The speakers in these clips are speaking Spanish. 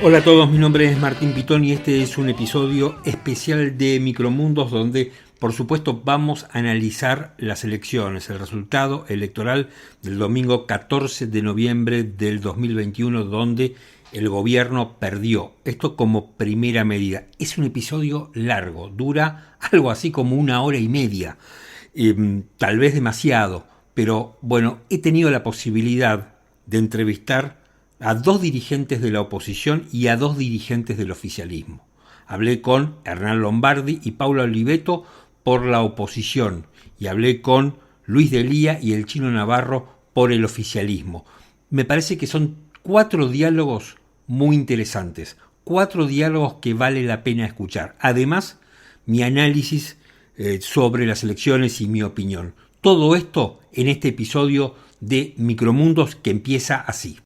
Hola a todos, mi nombre es Martín Pitón y este es un episodio especial de Micromundos donde, por supuesto, vamos a analizar las elecciones, el resultado electoral del domingo 14 de noviembre del 2021, donde el gobierno perdió. Esto como primera medida. Es un episodio largo, dura algo así como 1 hora y media, tal vez demasiado, pero bueno, he tenido la posibilidad de entrevistar a 2 dirigentes de la oposición y a 2 dirigentes del oficialismo. Hablé con Hernán Lombardi y Paula Oliveto por la oposición y hablé con Luis D'Elia y el Chino Navarro por el oficialismo. Me parece que son 4 diálogos muy interesantes, 4 diálogos que vale la pena escuchar. Además, mi análisis sobre las elecciones y mi opinión. Todo esto en este episodio de Micromundos que empieza así.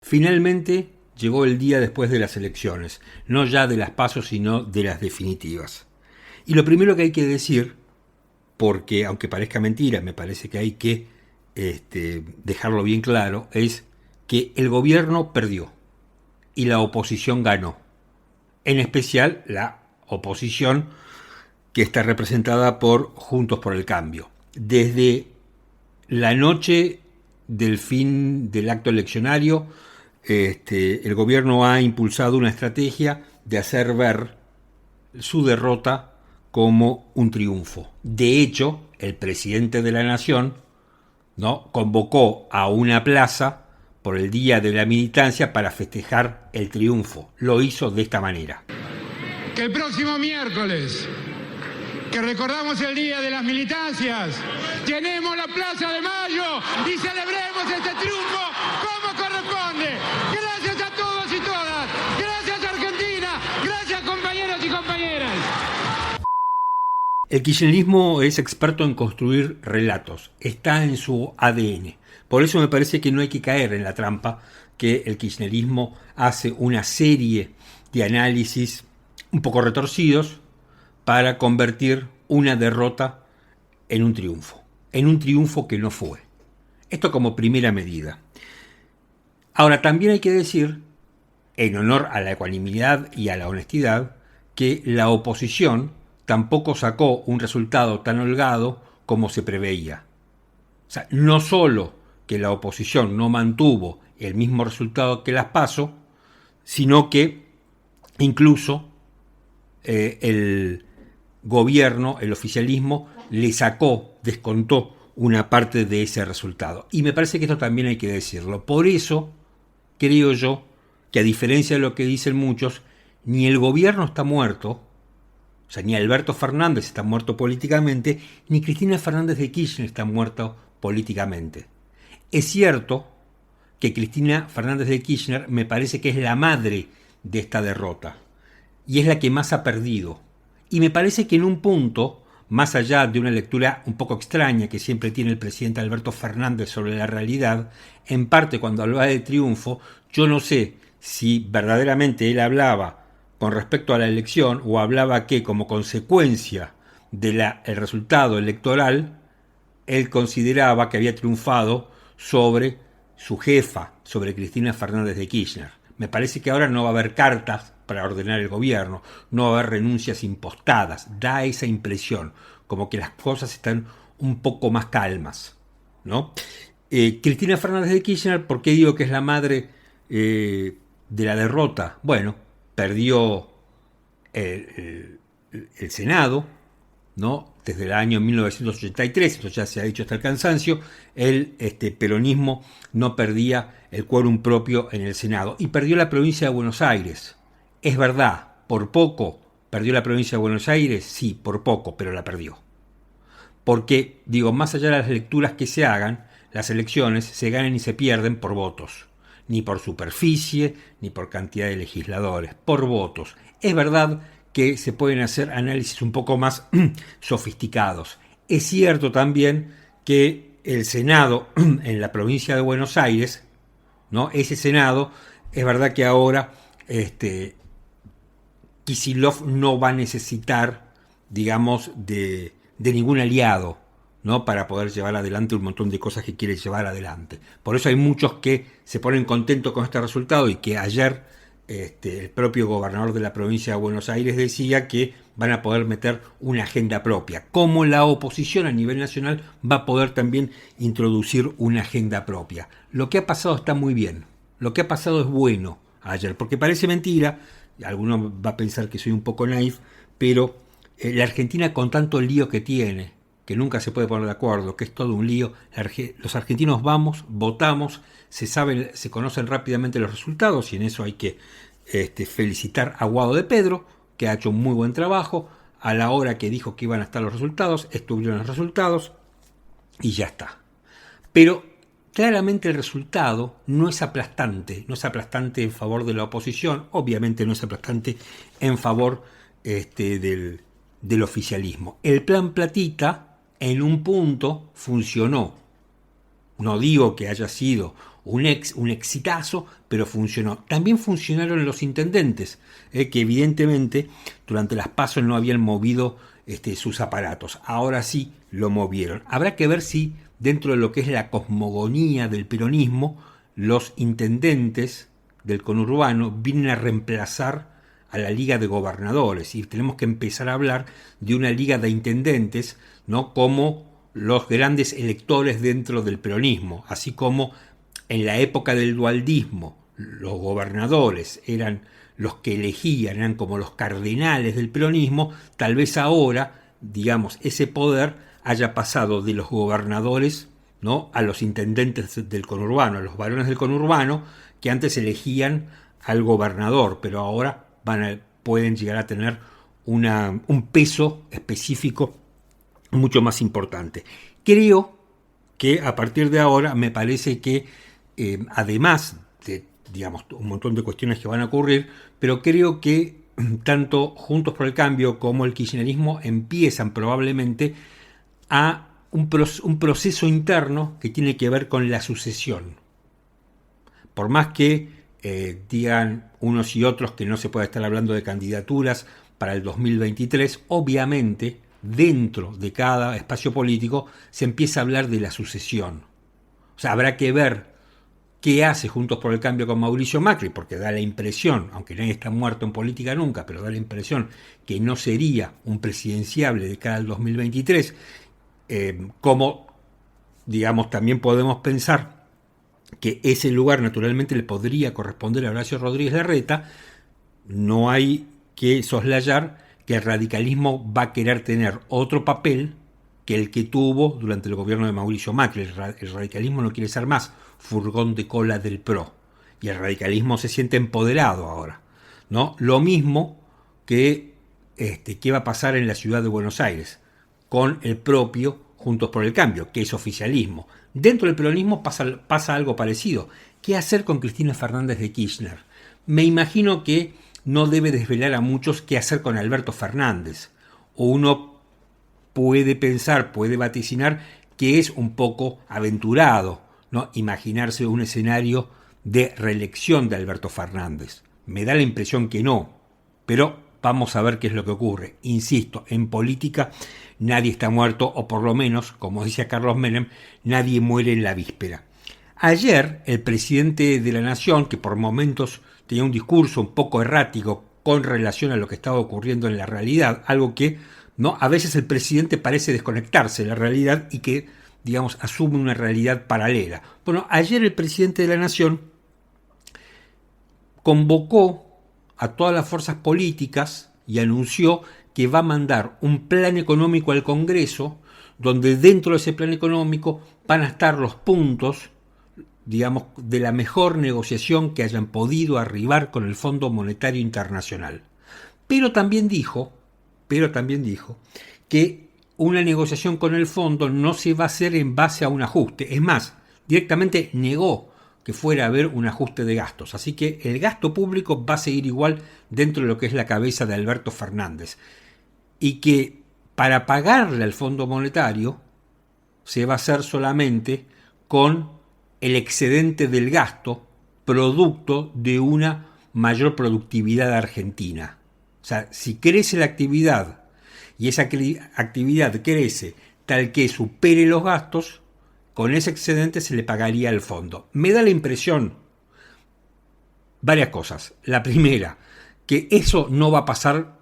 Finalmente llegó el día después de las elecciones, no ya de las PASO, sino de las definitivas. Y lo primero que hay que decir, porque aunque parezca mentira, me parece que hay que dejarlo bien claro, es que el gobierno perdió y la oposición ganó. En especial la oposición que está representada por Juntos por el Cambio. Desde la noche del fin del acto eleccionario, el gobierno ha impulsado una estrategia de hacer ver su derrota como un triunfo. De hecho, el presidente de la Nación, ¿no?, convocó a una plaza por el Día de la Militancia para festejar el triunfo. Lo hizo de esta manera. Que el próximo miércoles, que recordamos el Día de las Militancias, llenemos la Plaza de Mayo y celebremos este triunfo como corresponde. Gracias a todos y todas. Gracias Argentina. Gracias compañeros y compañeras. El kirchnerismo es experto en construir relatos. Está en su ADN. Por eso me parece que no hay que caer en la trampa que el kirchnerismo hace una serie de análisis un poco retorcidos para convertir una derrota en un triunfo que no fue. Esto como primera medida. Ahora, también hay que decir, en honor a la ecuanimidad y a la honestidad, que la oposición tampoco sacó un resultado tan holgado como se preveía. O sea, no solo que la oposición no mantuvo el mismo resultado que las PASO, sino que incluso el gobierno, el oficialismo, le sacó, descontó una parte de ese resultado. Y me parece que esto también hay que decirlo. Por eso creo yo que, a diferencia de lo que dicen muchos, ni el gobierno está muerto, o sea, ni Alberto Fernández está muerto políticamente, ni Cristina Fernández de Kirchner está muerta políticamente. Es cierto que Cristina Fernández de Kirchner me parece que es la madre de esta derrota y es la que más ha perdido. Y me parece que en un punto, más allá de una lectura un poco extraña que siempre tiene el presidente Alberto Fernández sobre la realidad, en parte cuando hablaba de triunfo, yo no sé si verdaderamente él hablaba con respecto a la elección o hablaba que como consecuencia del resultado electoral, él consideraba que había triunfado sobre su jefa, sobre Cristina Fernández de Kirchner. Me parece que ahora no va a haber cartas para ordenar el gobierno, no va a haber renuncias impostadas. Da esa impresión, como que las cosas están un poco más calmas, ¿no? Cristina Fernández de Kirchner, ¿por qué digo que es la madre de la derrota? Bueno, perdió el Senado, ¿no? Desde el año 1983, esto ya se ha dicho hasta el cansancio, el peronismo no perdía el quórum propio en el Senado y perdió la provincia de Buenos Aires. Es verdad, por poco perdió la provincia de Buenos Aires, sí, por poco, pero la perdió. Porque, digo, más allá de las lecturas que se hagan, las elecciones se ganan y se pierden por votos, ni por superficie, ni por cantidad de legisladores, por votos. Es verdad que se pueden hacer análisis un poco más sofisticados. Es cierto también que el Senado en la provincia de Buenos Aires, ¿no?, ese Senado, es verdad que ahora Kicillof no va a necesitar, digamos, de de ningún aliado, ¿no? Para poder llevar adelante un montón de cosas que quiere llevar adelante. Por eso hay muchos que se ponen contentos con este resultado y que ayer el propio gobernador de la provincia de Buenos Aires decía que van a poder meter una agenda propia. Como la oposición a nivel nacional va a poder también introducir una agenda propia. Lo que ha pasado está muy bien. Lo que ha pasado es bueno ayer, porque parece mentira, alguno va a pensar que soy un poco naif, pero la Argentina con tanto lío que tiene, que nunca se puede poner de acuerdo, que es todo un lío, los argentinos vamos, votamos, se conocen rápidamente los resultados y en eso hay que felicitar a Guado de Pedro, que ha hecho un muy buen trabajo. A la hora que dijo que iban a estar los resultados, estuvieron los resultados y ya está. Pero claramente el resultado no es aplastante en favor de la oposición, obviamente no es aplastante en favor del oficialismo. El plan Platita en un punto funcionó. No digo que haya sido un exitazo, pero funcionó. También funcionaron los intendentes, que evidentemente durante las PASO no habían movido sus aparatos. Ahora sí lo movieron. Habrá que ver si dentro de lo que es la cosmogonía del peronismo, los intendentes del conurbano vienen a reemplazar a la Liga de Gobernadores y tenemos que empezar a hablar de una Liga de Intendentes, ¿no? Como los grandes electores dentro del peronismo, así como en la época del dualdismo los gobernadores eran los que elegían, eran como los cardenales del peronismo, tal vez ahora, digamos, ese poder haya pasado de los gobernadores, ¿no?, a los intendentes del conurbano, a los varones del conurbano, que antes elegían al gobernador, pero ahora pueden llegar a tener un peso específico mucho más importante. Creo que a partir de ahora me parece que además de, digamos, un montón de cuestiones que van a ocurrir, pero creo que tanto Juntos por el Cambio como el kirchnerismo empiezan probablemente a un proceso interno que tiene que ver con la sucesión. Por más que digan unos y otros que no se puede estar hablando de candidaturas para el 2023, obviamente dentro de cada espacio político se empieza a hablar de la sucesión. O sea, habrá que ver qué hace Juntos por el Cambio con Mauricio Macri, porque da la impresión, aunque nadie está muerto en política nunca, pero da la impresión que no sería un presidenciable de cara al 2023, como, digamos, también podemos pensar que ese lugar naturalmente le podría corresponder a Horacio Rodríguez Larreta. No hay que soslayar que el radicalismo va a querer tener otro papel que el que tuvo durante el gobierno de Mauricio Macri. El radicalismo no quiere ser más furgón de cola del PRO, y el radicalismo se siente empoderado ahora, ¿no? Lo mismo que va a pasar en la ciudad de Buenos Aires con el propio Juntos por el Cambio, que es oficialismo. Dentro del peronismo pasa algo parecido. ¿Qué hacer con Cristina Fernández de Kirchner? Me imagino que no debe desvelar a muchos qué hacer con Alberto Fernández. O uno puede pensar, puede vaticinar que es un poco aventurado, ¿no?, imaginarse un escenario de reelección de Alberto Fernández. Me da la impresión que no, pero vamos a ver qué es lo que ocurre. Insisto, en política nadie está muerto, o por lo menos, como decía Carlos Menem, nadie muere en la víspera. Ayer, el presidente de la Nación, que por momentos tenía un discurso un poco errático con relación a lo que estaba ocurriendo en la realidad, algo que, ¿no?, a veces el presidente parece desconectarse de la realidad y que, digamos, asume una realidad paralela. Bueno, ayer el presidente de la Nación convocó a todas las fuerzas políticas y anunció que va a mandar un plan económico al Congreso, donde dentro de ese plan económico van a estar los puntos, digamos, de la mejor negociación que hayan podido arribar con el Fondo Monetario Internacional. Pero también dijo que una negociación con el fondo no se va a hacer en base a un ajuste. Es más, directamente negó que fuera a haber un ajuste de gastos. Así que el gasto público va a seguir igual dentro de lo que es la cabeza de Alberto Fernández. Y que para pagarle al Fondo Monetario se va a hacer solamente con el excedente del gasto producto de una mayor productividad argentina. O sea, si crece la actividad y esa actividad crece tal que supere los gastos, con ese excedente se le pagaría al fondo. Me da la impresión, varias cosas. La primera, que eso no va a pasar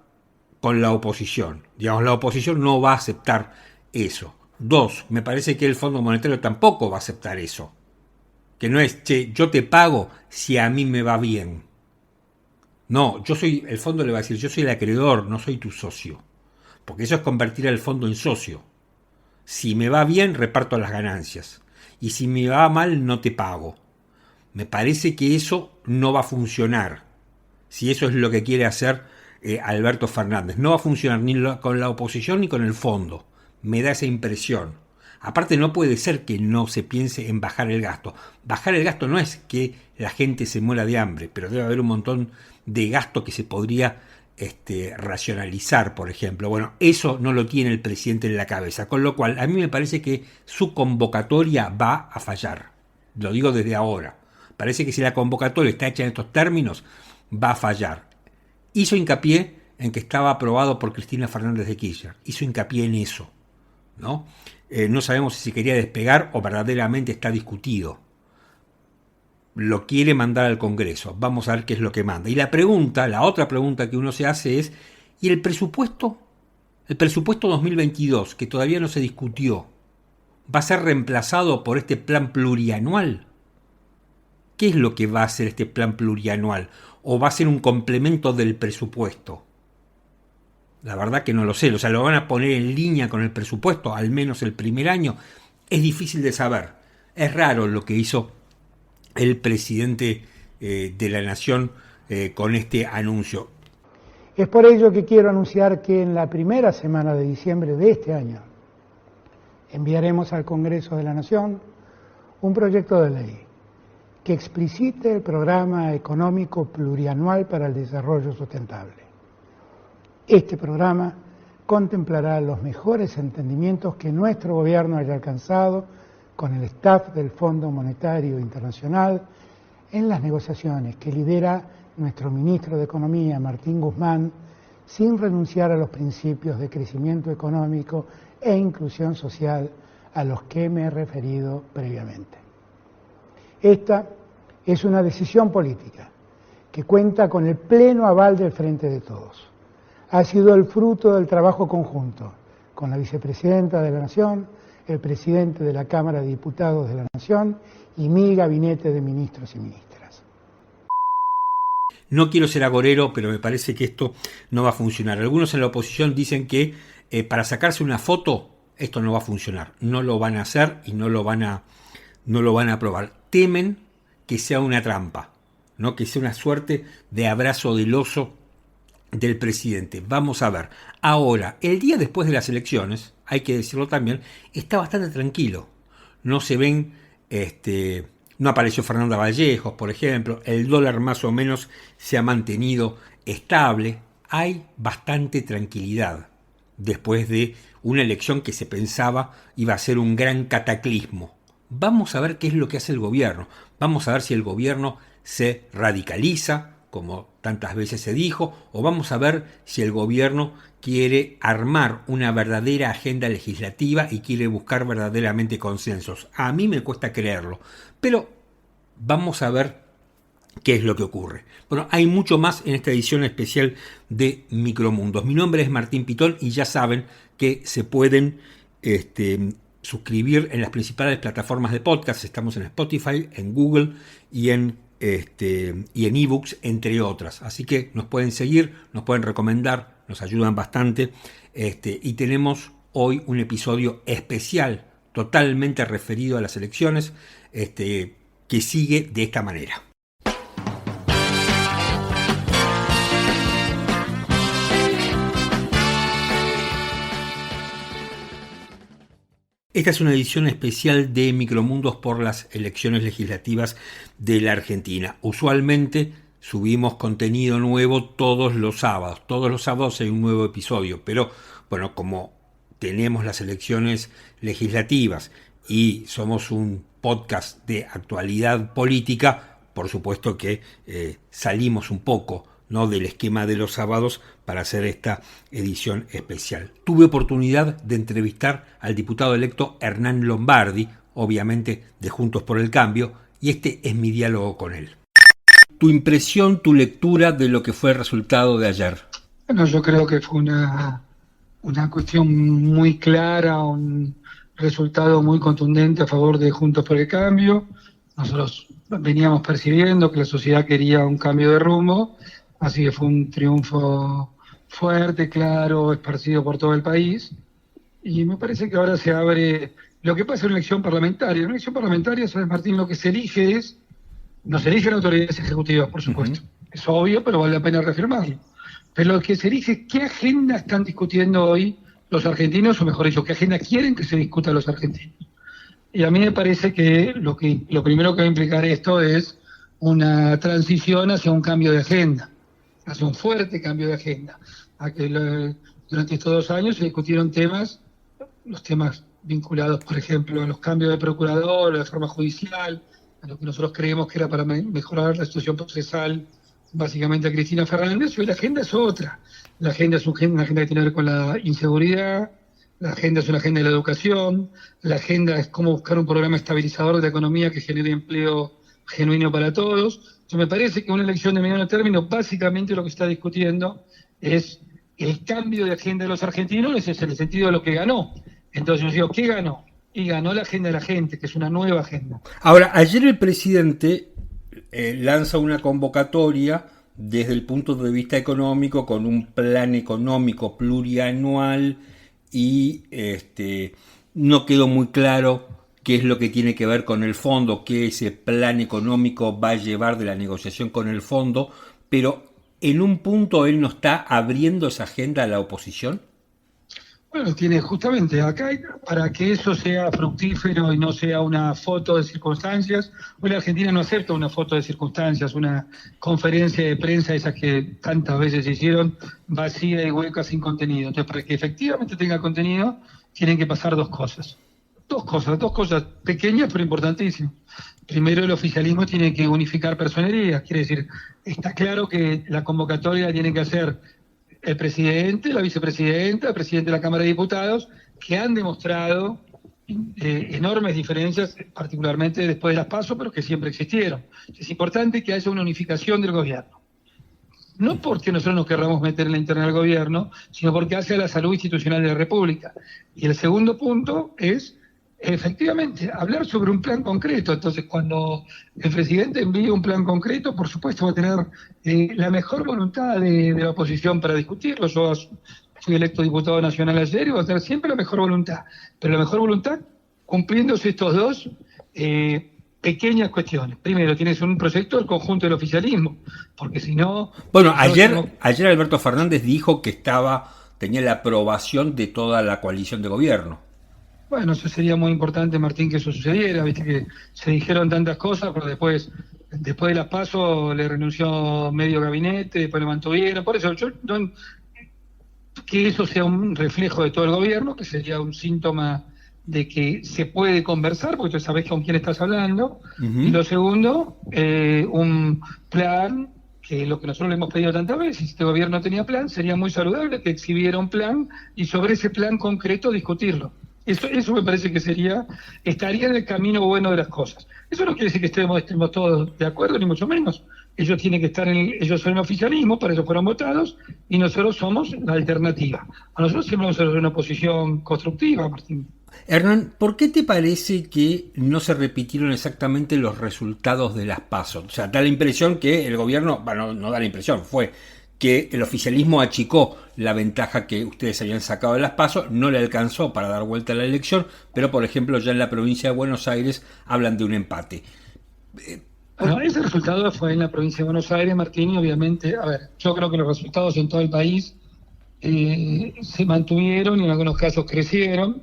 con la oposición. Digamos, la oposición no va a aceptar eso. Dos, me parece que el Fondo Monetario tampoco va a aceptar eso. Que no es, che, yo te pago si a mí me va bien. No, el fondo le va a decir, yo soy el acreedor, no soy tu socio. Porque eso es convertir al fondo en socio. Si me va bien, reparto las ganancias. Y si me va mal, no te pago. Me parece que eso no va a funcionar. Si eso es lo que quiere hacer Alberto Fernández. No va a funcionar ni con la oposición ni con el fondo. Me da esa impresión. Aparte, no puede ser que no se piense en bajar el gasto. Bajar el gasto no es que la gente se muera de hambre, pero debe haber un montón de gasto que se podría racionalizar, por ejemplo. Bueno, eso no lo tiene el presidente en la cabeza, con lo cual a mí me parece que su convocatoria va a fallar. Lo digo desde ahora. Parece que si la convocatoria está hecha en estos términos, va a fallar. Hizo hincapié en que estaba aprobado por Cristina Fernández de Kirchner. Hizo hincapié en eso, ¿no? No sabemos si se quería despegar o verdaderamente está discutido. Lo quiere mandar al Congreso. Vamos a ver qué es lo que manda. Y la otra pregunta que uno se hace es, ¿y el presupuesto? El presupuesto 2022, que todavía no se discutió, ¿va a ser reemplazado por este plan plurianual? ¿Qué es lo que va a hacer este plan plurianual? ¿O va a ser un complemento del presupuesto? La verdad que no lo sé. O sea, ¿lo van a poner en línea con el presupuesto, al menos el primer año? Es difícil de saber. Es raro lo que hizo el presidente de la Nación con este anuncio. Es por ello que quiero anunciar que en la primera semana de diciembre de este año enviaremos al Congreso de la Nación un proyecto de ley que explicite el programa económico plurianual para el desarrollo sustentable. Este programa contemplará los mejores entendimientos que nuestro gobierno haya alcanzado con el staff del Fondo Monetario Internacional en las negociaciones que lidera nuestro ministro de Economía, Martín Guzmán, sin renunciar a los principios de crecimiento económico e inclusión social a los que me he referido previamente. Esta es una decisión política que cuenta con el pleno aval del Frente de Todos. Ha sido el fruto del trabajo conjunto con la vicepresidenta de la Nación, el presidente de la Cámara de Diputados de la Nación y mi gabinete de ministros y ministras. No quiero ser agorero, pero me parece que esto no va a funcionar. Algunos en la oposición dicen que para sacarse una foto esto no va a funcionar. No lo van a hacer y no lo van a aprobar. Temen que sea una trampa, ¿no? Que sea una suerte de abrazo del oso del presidente. Vamos a ver. Ahora, el día después de las elecciones, hay que decirlo también, está bastante tranquilo. No se ven, no apareció Fernanda Vallejos, por ejemplo. El dólar más o menos se ha mantenido estable. Hay bastante tranquilidad después de una elección que se pensaba iba a ser un gran cataclismo. Vamos a ver qué es lo que hace el gobierno. Vamos a ver si el gobierno se radicaliza, como tantas veces se dijo, o vamos a ver si el gobierno quiere armar una verdadera agenda legislativa y quiere buscar verdaderamente consensos. A mí me cuesta creerlo, pero vamos a ver qué es lo que ocurre. Bueno, hay mucho más en esta edición especial de Micromundos. Mi nombre es Martín Pitón y ya saben que se pueden suscribir en las principales plataformas de podcast. Estamos en Spotify, en Google y en ebooks, entre otras. Así que nos pueden seguir, nos pueden recomendar, nos ayudan bastante. Y tenemos hoy un episodio especial, totalmente referido a las elecciones, que sigue de esta manera. Esta es una edición especial de Micromundos por las elecciones legislativas de la Argentina. Usualmente subimos contenido nuevo todos los sábados. Todos los sábados hay un nuevo episodio, pero bueno, como tenemos las elecciones legislativas y somos un podcast de actualidad política, por supuesto que salimos un poco ¿no?, del esquema de los sábados para hacer esta edición especial. Tuve oportunidad de entrevistar al diputado electo Hernán Lombardi, obviamente de Juntos por el Cambio, y este es mi diálogo con él. Tu impresión, tu lectura de lo que fue el resultado de ayer. Bueno, yo creo que fue una cuestión muy clara, un resultado muy contundente a favor de Juntos por el Cambio. Nosotros veníamos percibiendo que la sociedad quería un cambio de rumbo, así que fue un triunfo fuerte, claro, esparcido por todo el país. Y me parece que ahora se abre lo que pasa en una elección parlamentaria. En una elección parlamentaria, ¿sabes, Martín? Lo que se elige no se eligen autoridades ejecutivas, por supuesto. Es obvio, pero vale la pena reafirmarlo. Pero lo que se elige es qué agenda están discutiendo hoy los argentinos, o mejor dicho, qué agenda quieren que se discuta los argentinos. Y a mí me parece que lo primero que va a implicar esto es una transición hacia un cambio de agenda, hacia un fuerte cambio de agenda. Durante estos 2 años se discutieron los temas vinculados, por ejemplo, a los cambios de procurador, a la reforma judicial, a lo que nosotros creemos que era para mejorar la situación procesal, básicamente a Cristina Fernández. Hoy la agenda es otra. La agenda es una agenda que tiene que ver con la inseguridad, la agenda es una agenda de la educación, la agenda es cómo buscar un programa estabilizador de la economía que genere empleo genuino para todos. Entonces me parece que una elección de mediano término básicamente lo que está discutiendo es el cambio de agenda de los argentinos, ese es el sentido de lo que ganó. Entonces yo digo, ¿qué ganó? Y ganó la agenda de la gente, que es una nueva agenda. Ahora, ayer el presidente lanza una convocatoria desde el punto de vista económico con un plan económico plurianual y no quedó muy claro qué es lo que tiene que ver con el fondo, qué ese plan económico va a llevar de la negociación con el fondo, pero en un punto él no está abriendo esa agenda a la oposición. Bueno, tiene justamente acá, para que eso sea fructífero y no sea una foto de circunstancias. Hoy la Argentina no acepta una foto de circunstancias, una conferencia de prensa, esas que tantas veces se hicieron, vacía y hueca, sin contenido. Entonces, para que efectivamente tenga contenido, tienen que pasar dos cosas pequeñas pero importantísimas. Primero, el oficialismo tiene que unificar personerías, quiere decir, está claro que la convocatoria tiene que hacer el presidente, la vicepresidenta, el presidente de la Cámara de Diputados, que han demostrado enormes diferencias, particularmente después de las PASO, pero que siempre existieron. Es importante que haya una unificación del gobierno. No porque nosotros nos querramos meter en la interna del gobierno, sino porque hace a la salud institucional de la República. Y el segundo punto es, efectivamente, hablar sobre un plan concreto. Entonces, cuando el presidente envíe un plan concreto, por supuesto va a tener la mejor voluntad de la oposición para discutirlo. Yo fui electo diputado nacional ayer y voy a tener siempre la mejor voluntad. Pero la mejor voluntad cumpliéndose estos dos pequeñas cuestiones. Primero, tienes un proyecto del conjunto del oficialismo, porque si no... Bueno, ayer Alberto Fernández dijo que tenía la aprobación de toda la coalición de gobierno. Bueno, eso sería muy importante, Martín, que eso sucediera. Viste que se dijeron tantas cosas, pero después de las PASO le renunció medio gabinete, después lo mantuvieron. Por eso que eso sea un reflejo de todo el gobierno, que sería un síntoma de que se puede conversar, porque tú sabes con quién estás hablando. Y lo segundo, un plan, que es lo que nosotros le hemos pedido tantas veces. Si este gobierno tenía plan, sería muy saludable que exhibiera un plan y sobre ese plan concreto discutirlo. Eso me parece que estaría en el camino bueno de las cosas. Eso no quiere decir que estemos todos de acuerdo, ni mucho menos. Ellos tienen que estar ellos son el oficialismo, para eso fueron votados, y nosotros somos la alternativa. A nosotros siempre vamos a hacer una posición constructiva, Martín. Hernán, ¿por qué te parece que no se repitieron exactamente los resultados de las PASO? O sea, da la impresión que el gobierno, bueno, no da la impresión, fue que el oficialismo achicó la ventaja que ustedes habían sacado de las PASO, no le alcanzó para dar vuelta a la elección, pero por ejemplo ya en la provincia de Buenos Aires hablan de un empate. Bueno, ese resultado fue en la provincia de Buenos Aires, Martín, y obviamente, yo creo que los resultados en todo el país se mantuvieron y en algunos casos crecieron.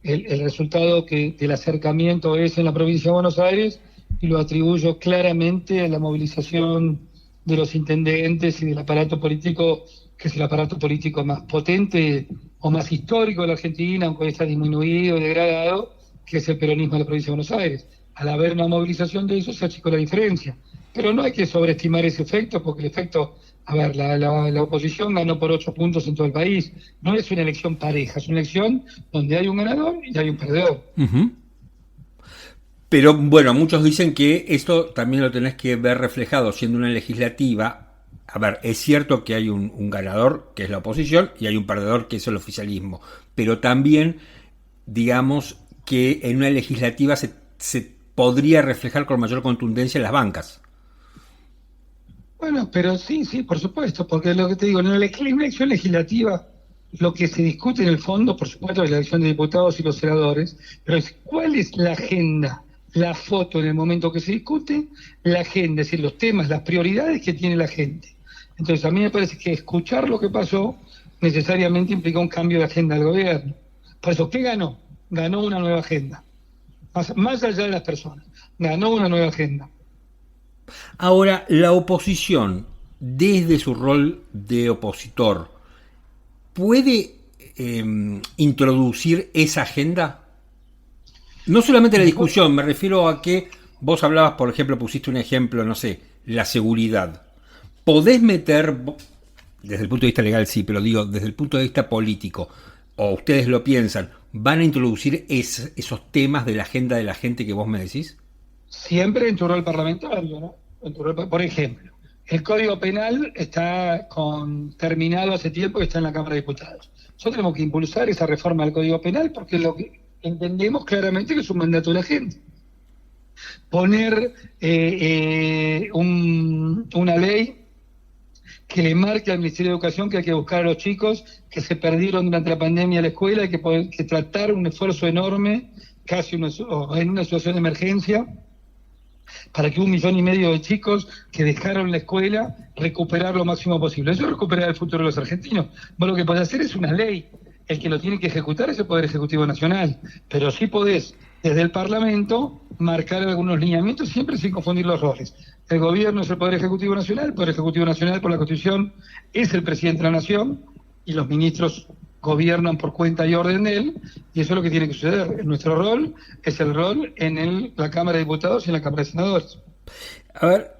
El resultado del acercamiento es en la provincia de Buenos Aires y lo atribuyo claramente a la movilización de los intendentes y del aparato político, que es el aparato político más potente o más histórico de la Argentina, aunque hoy está disminuido y degradado, que es el peronismo de la provincia de Buenos Aires. Al haber una movilización de eso se achicó la diferencia. Pero no hay que sobreestimar ese efecto, porque el efecto A ver, la oposición ganó por 8 puntos en todo el país. No es una elección pareja, es una elección donde hay un ganador y hay un perdedor. Uh-huh. Pero bueno, muchos dicen que esto también lo tenés que ver reflejado siendo una legislativa. A ver, es cierto que hay un ganador, que es la oposición, y hay un perdedor, que es el oficialismo. Pero también, digamos, que en una legislativa se podría reflejar con mayor contundencia en las bancas. Bueno, pero sí, por supuesto, porque lo que te digo, en una elección legislativa, lo que se discute en el fondo, por supuesto, es la elección de diputados y los senadores, pero es cuál es la agenda, la foto en el momento que se discute, la agenda, es decir, los temas, las prioridades que tiene la gente. Entonces, a mí me parece que escuchar lo que pasó necesariamente implica un cambio de agenda del gobierno. Por eso, ¿qué ganó? Ganó una nueva agenda. Más allá de las personas, ganó una nueva agenda. Ahora, la oposición, desde su rol de opositor, ¿puede introducir esa agenda? No solamente la discusión, me refiero a que vos hablabas, por ejemplo, pusiste un ejemplo, no sé, la seguridad. ¿Podés meter, desde el punto de vista legal sí, pero digo, desde el punto de vista político, o ustedes lo piensan, van a introducir esos temas de la agenda de la gente que vos me decís? Siempre en tu rol parlamentario, ¿no? Por ejemplo, el Código Penal está terminado hace tiempo y está en la Cámara de Diputados. Nosotros tenemos que impulsar esa reforma del Código Penal porque lo que entendemos claramente que es un mandato de la gente. Poner una ley que le marque al Ministerio de Educación que hay que buscar a los chicos que se perdieron durante la pandemia en la escuela, que tratar un esfuerzo enorme, casi en una situación de emergencia, para que 1,5 millones de chicos que dejaron la escuela recuperar lo máximo posible. Eso es recuperar el futuro de los argentinos. Vos lo que podés hacer es una ley. El que lo tiene que ejecutar es el Poder Ejecutivo Nacional. Pero sí podés, desde el Parlamento, marcar algunos lineamientos, siempre sin confundir los roles. El gobierno es el Poder Ejecutivo Nacional, el Poder Ejecutivo Nacional por la Constitución es el presidente de la Nación, y los ministros gobiernan por cuenta y orden de él, y eso es lo que tiene que suceder. Nuestro rol es el rol en la Cámara de Diputados y en la Cámara de Senadores. A ver,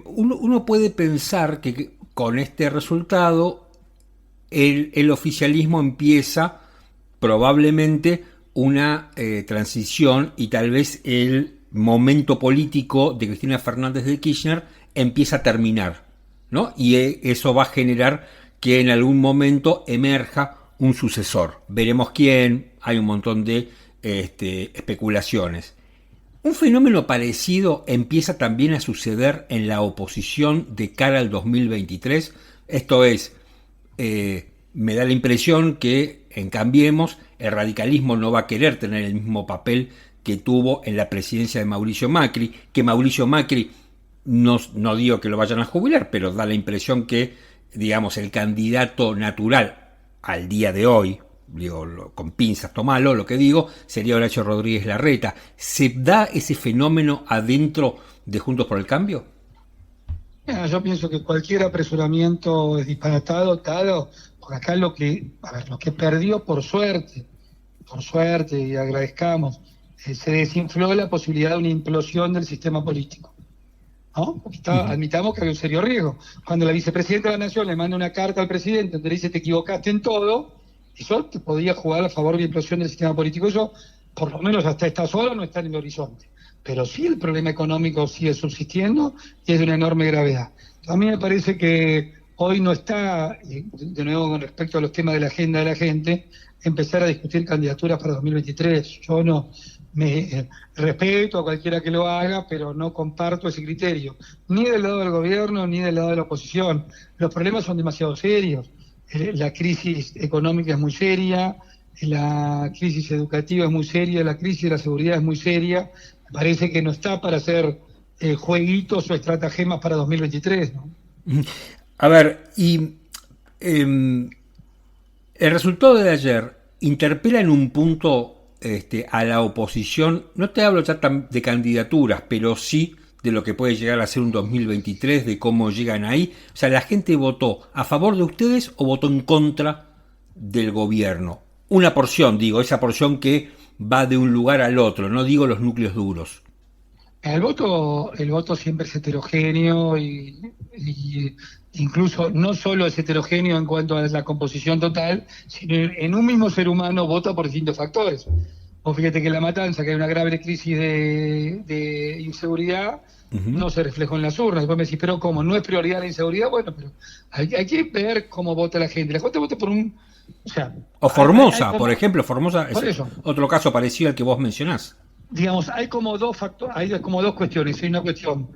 uno puede pensar que con este resultado el oficialismo empieza probablemente una transición y tal vez el momento político de Cristina Fernández de Kirchner empieza a terminar, ¿no? Y eso va a generar que en algún momento emerja un sucesor. Veremos quién, hay un montón de especulaciones. Un fenómeno parecido empieza también a suceder en la oposición de cara al 2023. Esto es, me da la impresión que en Cambiemos el radicalismo no va a querer tener el mismo papel que tuvo en la presidencia de Mauricio Macri, que Mauricio Macri, no digo que lo vayan a jubilar, pero da la impresión que, digamos, el candidato natural al día de hoy, digo, con pinzas, tomalo, lo que digo, sería Horacio Rodríguez Larreta. ¿Se da ese fenómeno adentro de Juntos por el Cambio? Yo pienso que cualquier apresuramiento es disparatado, dado por acá lo que perdió por suerte, y agradezcamos, se desinfló la posibilidad de una implosión del sistema político, ¿no? Porque admitamos que había un serio riesgo. Cuando la vicepresidenta de la Nación le manda una carta al presidente donde le dice te equivocaste en todo, eso te podía jugar a favor de la implosión del sistema político. Eso, por lo menos hasta esta hora, no está en el horizonte. Pero sí el problema económico sigue subsistiendo y es de una enorme gravedad. A mí me parece que hoy no está, de nuevo con respecto a los temas de la agenda de la gente, empezar a discutir candidaturas para 2023. Yo no me respeto a cualquiera que lo haga, pero no comparto ese criterio, ni del lado del gobierno ni del lado de la oposición. Los problemas son demasiado serios. La crisis económica es muy seria, la crisis educativa es muy seria, la crisis de la seguridad es muy seria. Me parece que no está para hacer jueguitos o estratagemas para 2023, ¿no? A ver, y el resultado de ayer interpela en un punto a la oposición. No te hablo ya de candidaturas, pero sí de lo que puede llegar a ser un 2023, de cómo llegan ahí. O sea, ¿la gente votó a favor de ustedes o votó en contra del gobierno? Una porción, digo, esa porción que va de un lugar al otro, no digo los núcleos duros. El voto siempre es heterogéneo y incluso no solo es heterogéneo en cuanto a la composición total, sino en un mismo ser humano vota por distintos factores. Vos fíjate que en La Matanza, que hay una grave crisis de inseguridad, no se reflejó en las urnas. Después me decís, pero ¿cómo? ¿No es prioridad la inseguridad? Bueno, pero hay que ver cómo vota la gente. La gente vota por un... O Formosa, por ejemplo. Formosa por es eso. otro caso parecido al que vos mencionás. Digamos, hay como dos factores, hay como dos cuestiones. Hay una cuestión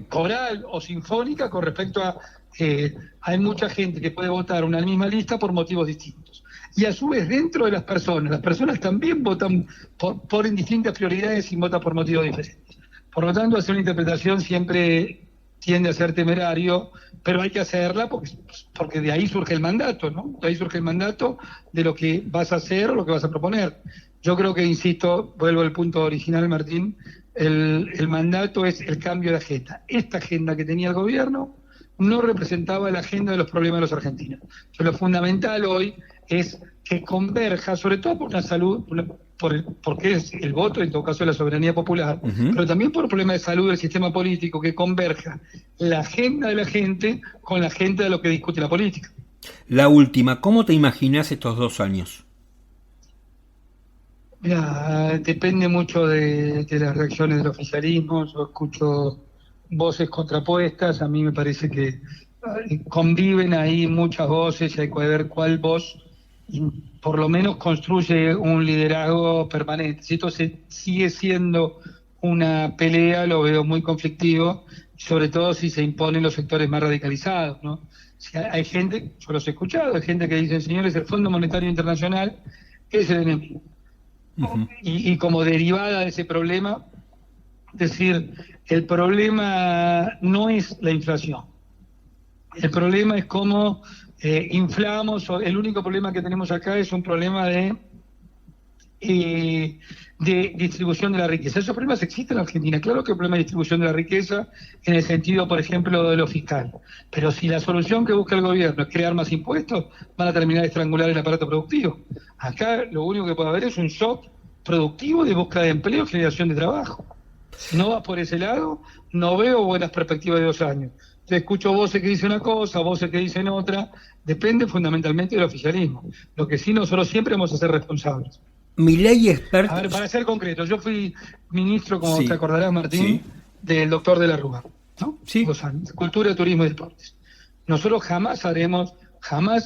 coral o sinfónica con respecto a hay mucha gente que puede votar una misma lista por motivos distintos. Y a su vez, dentro de las personas también votan por distintas prioridades y votan por motivos diferentes. Por lo tanto, hacer una interpretación siempre tiende a ser temerario, pero hay que hacerla porque de ahí surge el mandato, ¿no? De ahí surge el mandato de lo que vas a hacer o lo que vas a proponer. Yo creo que, insisto, vuelvo al punto original, Martín, el mandato es el cambio de agenda. Esta agenda que tenía el gobierno no representaba la agenda de los problemas de los argentinos. Entonces, lo fundamental hoy es que converja, sobre todo por la salud, porque es el voto, en todo caso la soberanía popular, pero también por el problema de salud del sistema político, que converja la agenda de la gente con la agenda de lo que discute la política. La última, ¿cómo te imaginas estos 2 años? Mira, depende mucho de las reacciones del oficialismo. Yo escucho voces contrapuestas. A mí me parece que conviven ahí muchas voces y hay que ver cuál voz por lo menos construye un liderazgo permanente. Si esto sigue siendo una pelea, lo veo muy conflictivo, sobre todo si se imponen los sectores más radicalizados, ¿no? Si hay gente, yo los he escuchado, hay gente que dice, señores, el Fondo Monetario Internacional es el enemigo. Y como derivada de ese problema, decir, el problema no es la inflación, el problema es cómo inflamos, el único problema que tenemos acá es un problema de distribución de la riqueza. Esos problemas existen en Argentina, claro que hay un problema de distribución de la riqueza en el sentido, por ejemplo, de lo fiscal, pero si la solución que busca el gobierno es crear más impuestos, van a terminar de estrangular el aparato productivo. Acá lo único que puede haber es un shock productivo de búsqueda de empleo y generación de trabajo. Si no vas por ese lado, no veo buenas perspectivas de 2 años. Yo escucho voces que dicen una cosa, voces que dicen otra, depende fundamentalmente del oficialismo. Lo que sí, nosotros siempre vamos a ser responsables. Milei expert... A ver, para ser concreto, yo fui ministro, como Sí. te acordarás, Martín, Sí. del doctor de la Rúa, ¿no? Sí. 2 años, Cultura, Turismo y Deportes. Nosotros jamás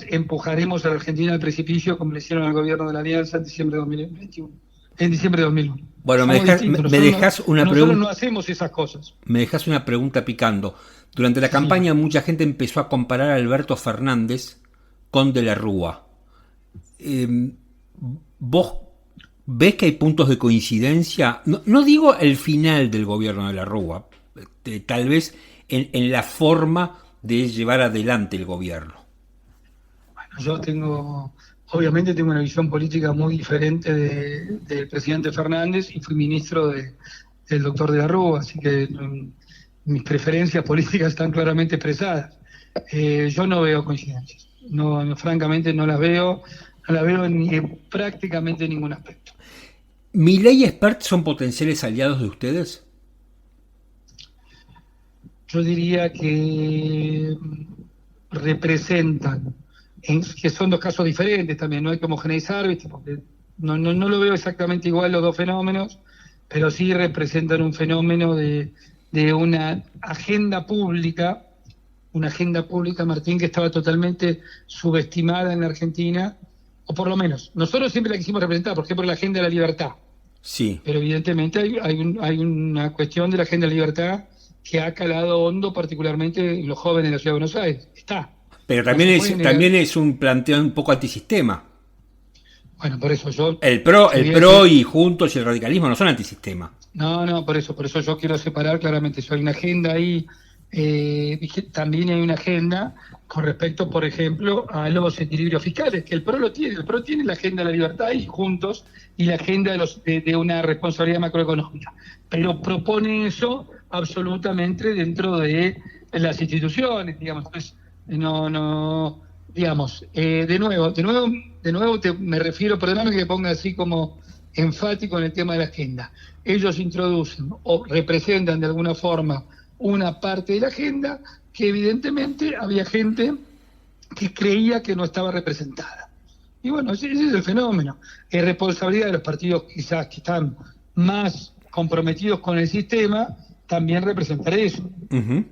empujaremos a la Argentina al precipicio como le hicieron al gobierno de la Alianza en diciembre de 2021. En diciembre de 2001. Bueno, Somos distintos. Nosotros no hacemos esas cosas. Me dejas una pregunta picando. Durante la campaña mucha gente empezó a comparar a Alberto Fernández con De la Rúa. ¿Vos ves que hay puntos de coincidencia? No digo el final del gobierno de la Rúa, tal vez en la forma de llevar adelante el gobierno. Bueno, obviamente tengo una visión política muy diferente del presidente Fernández y fui ministro del doctor de la Rúa, así que mis preferencias políticas están claramente expresadas. Yo no veo coincidencias, francamente no las veo en prácticamente ningún aspecto. ¿Milei y Expert son potenciales aliados de ustedes? Yo diría que representan, que son 2 casos diferentes también, no hay que homogeneizar, ¿viste? Porque no lo veo exactamente igual los 2 fenómenos, pero sí representan un fenómeno de una agenda pública, Martín, que estaba totalmente subestimada en la Argentina, o por lo menos, nosotros siempre la quisimos representar, por ejemplo, la agenda de la libertad. Sí. Pero evidentemente hay una cuestión de la agenda de la libertad que ha calado hondo, particularmente en los jóvenes de la Ciudad de Buenos Aires. Está. Pero también es un planteo un poco antisistema. Bueno, por eso yo... El PRO y Juntos y el radicalismo no son antisistema. No, por eso yo quiero separar claramente. Hay una agenda ahí, también hay una agenda con respecto, por ejemplo, a los equilibrios fiscales, que el PRO lo tiene. El PRO tiene la agenda de la libertad y Juntos y la agenda de una responsabilidad macroeconómica. Pero propone eso absolutamente dentro de las instituciones, digamos. Entonces, digamos, de nuevo me refiero, perdóname que me ponga así como enfático en el tema de la agenda. Ellos introducen o representan de alguna forma una parte de la agenda que evidentemente había gente que creía que no estaba representada. Y bueno, ese es el fenómeno. Es responsabilidad de los partidos quizás que están más comprometidos con el sistema también representar eso. Uh-huh.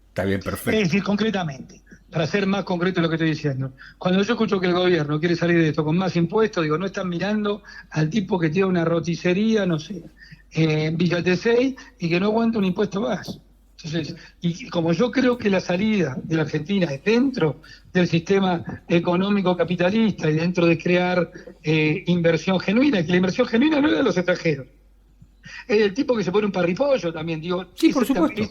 Está bien, perfecto. Es decir, concretamente, para ser más concreto en lo que estoy diciendo, cuando yo escucho que el gobierno quiere salir de esto con más impuestos, digo, no están mirando al tipo que tiene una roticería, no sé, en Villa Tesey y que no aguanta un impuesto más. Entonces, y como yo creo que la salida de la Argentina es dentro del sistema económico capitalista y dentro de crear inversión genuina, que la inversión genuina no es de los extranjeros, es el tipo que se pone un parripollo también, digo. Sí, por supuesto.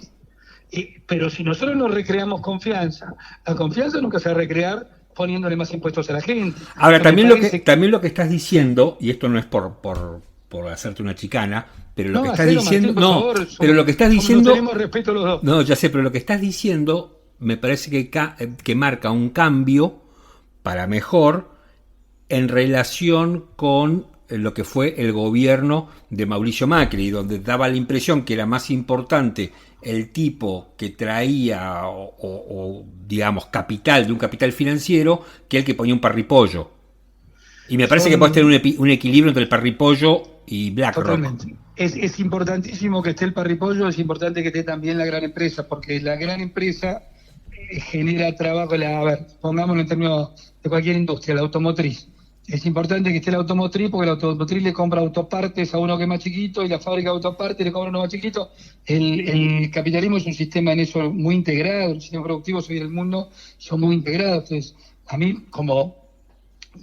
Pero si nosotros no recreamos confianza, la confianza nunca se va a recrear poniéndole más impuestos a la gente. Ahora, también lo que estás diciendo, y esto no es por hacerte una chicana, pero lo que estás diciendo, Martín, no, favor, pero lo que estás diciendo, tenemos respeto los dos. No, ya sé, pero lo que estás diciendo me parece que marca un cambio para mejor en relación con lo que fue el gobierno de Mauricio Macri, donde daba la impresión que era más importante el tipo que traía o digamos capital de un capital financiero que el que ponía un parripollo. Y me parece que puedes tener un equilibrio entre el parripollo y BlackRock. Totalmente. Es importantísimo que esté el parripollo, es importante que esté también la gran empresa, porque la gran empresa genera trabajo. A ver, pongámoslo en términos de cualquier industria, la automotriz. Es importante que esté la automotriz, porque la automotriz le compra autopartes a uno que es más chiquito y la fábrica de autopartes le compra a uno más chiquito. El capitalismo es un sistema en eso muy integrado, el sistema productivo hoy en el mundo son muy integrados. Entonces, a mí, como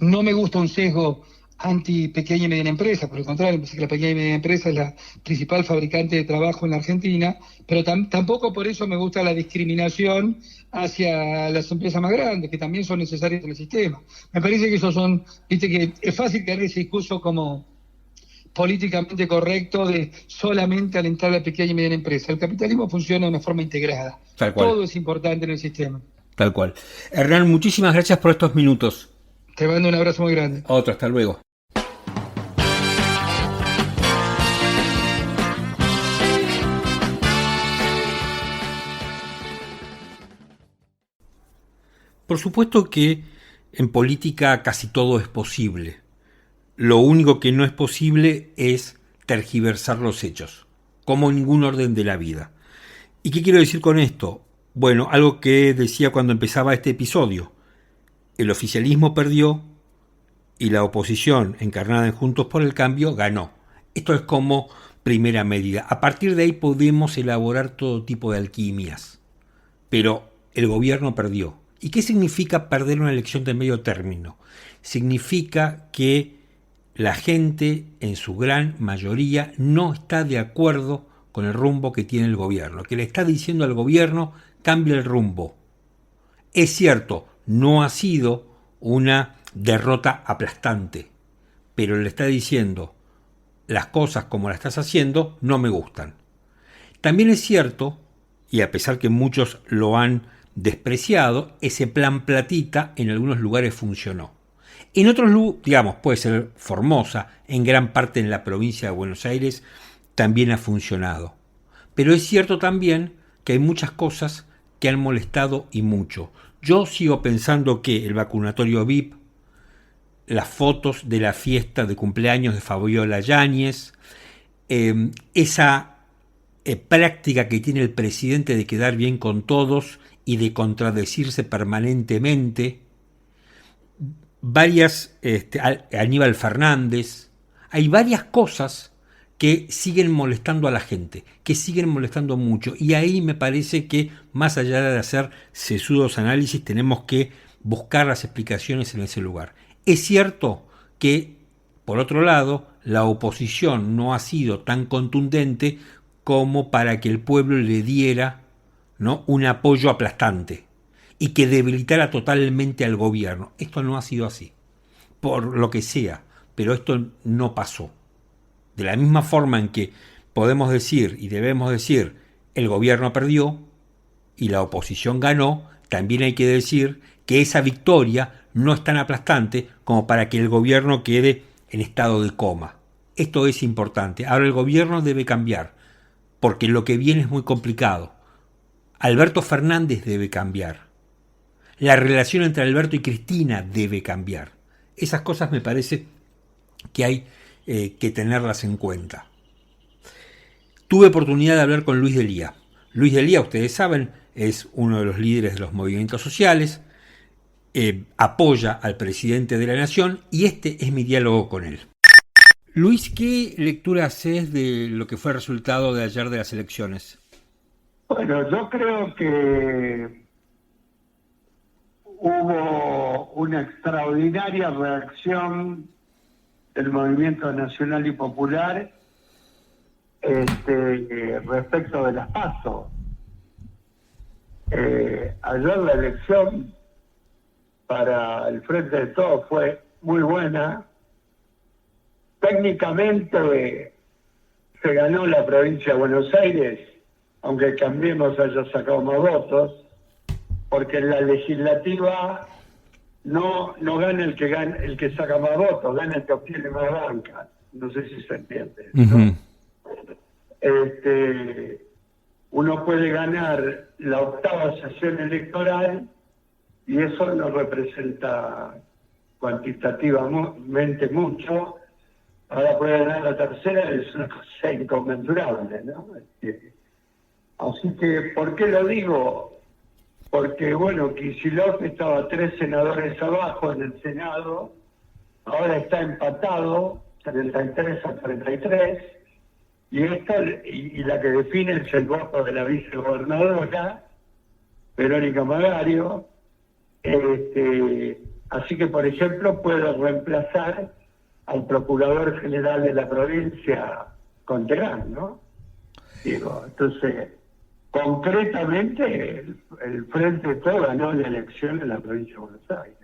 no me gusta un sesgo anti pequeña y mediana empresa, por el contrario, me parece que la pequeña y mediana empresa es la principal fabricante de trabajo en la Argentina, pero tampoco por eso me gusta la discriminación hacia las empresas más grandes, que también son necesarias en el sistema. Me parece que esos son, viste que es fácil tener ese discurso como políticamente correcto de solamente alentar a la pequeña y mediana empresa. El capitalismo funciona de una forma integrada. Tal cual. Todo es importante en el sistema. Tal cual. Hernán, muchísimas gracias por estos minutos. Te mando un abrazo muy grande. Otro, hasta luego. Por supuesto que en política casi todo es posible. Lo único que no es posible es tergiversar los hechos, como en ningún orden de la vida. ¿Y qué quiero decir con esto? Bueno, algo que decía cuando empezaba este episodio. El oficialismo perdió y la oposición, encarnada en Juntos por el Cambio, ganó. Esto es como primera medida. A partir de ahí podemos elaborar todo tipo de alquimias. Pero el gobierno perdió. ¿Y qué significa perder una elección de medio término? Significa que la gente, en su gran mayoría, no está de acuerdo con el rumbo que tiene el gobierno, que le está diciendo al gobierno, cambia el rumbo. Es cierto, no ha sido una derrota aplastante, pero le está diciendo, las cosas como las estás haciendo no me gustan. También es cierto, y a pesar que muchos lo han despreciado, ese plan platita en algunos lugares funcionó. En otros lugares, digamos, puede ser Formosa, en gran parte en la provincia de Buenos Aires, también ha funcionado. Pero es cierto también que hay muchas cosas que han molestado y mucho. Yo sigo pensando que el vacunatorio VIP, las fotos de la fiesta de cumpleaños de Fabiola Yáñez, esa práctica que tiene el presidente de quedar bien con todos y de contradecirse permanentemente, Aníbal Fernández, hay varias cosas que siguen molestando a la gente, que siguen molestando mucho, y ahí me parece que más allá de hacer sesudos análisis tenemos que buscar las explicaciones en ese lugar. Es cierto que, por otro lado, la oposición no ha sido tan contundente como para que el pueblo le diera, ¿no?, un apoyo aplastante y que debilitara totalmente al gobierno. Esto no ha sido así, por lo que sea, pero esto no pasó. De la misma forma en que podemos decir y debemos decir el gobierno perdió y la oposición ganó, también hay que decir que esa victoria no es tan aplastante como para que el gobierno quede en estado de coma. Esto es importante. Ahora el gobierno debe cambiar, porque lo que viene es muy complicado. Alberto Fernández debe cambiar. La relación entre Alberto y Cristina debe cambiar. Esas cosas me parece que hay que tenerlas en cuenta. Tuve oportunidad de hablar con Luis Delía. Luis Delía, ustedes saben, es uno de los líderes de los movimientos sociales, apoya al presidente de la Nación y este es mi diálogo con él. Luis, ¿qué lectura haces de lo que fue el resultado de ayer de las elecciones? Bueno, yo creo que hubo una extraordinaria reacción del movimiento nacional y popular respecto de las PASO. Ayer la elección para el Frente de Todos fue muy buena. Técnicamente se ganó la provincia de Buenos Aires, aunque Cambiemos haya sacado más votos, porque en la legislativa no gana el que saca más votos, gana el que obtiene más bancas. No sé si se entiende, ¿no? Uno puede ganar la 8ª sesión electoral y eso no representa cuantitativamente mucho. Ahora puede ganar la 3ª, es una cosa inconmensurable, ¿no? Así que, ¿por qué lo digo? Porque, bueno, Kicillof estaba 3 senadores abajo en el Senado, ahora está empatado, 33-33, y la que define es el voto de la vicegobernadora, Verónica Magario. Así que, por ejemplo, puede reemplazar al procurador general de la provincia con Terán, ¿no? Digo, entonces, concretamente, el Frente de Todos ganó la elección en la provincia de Buenos Aires.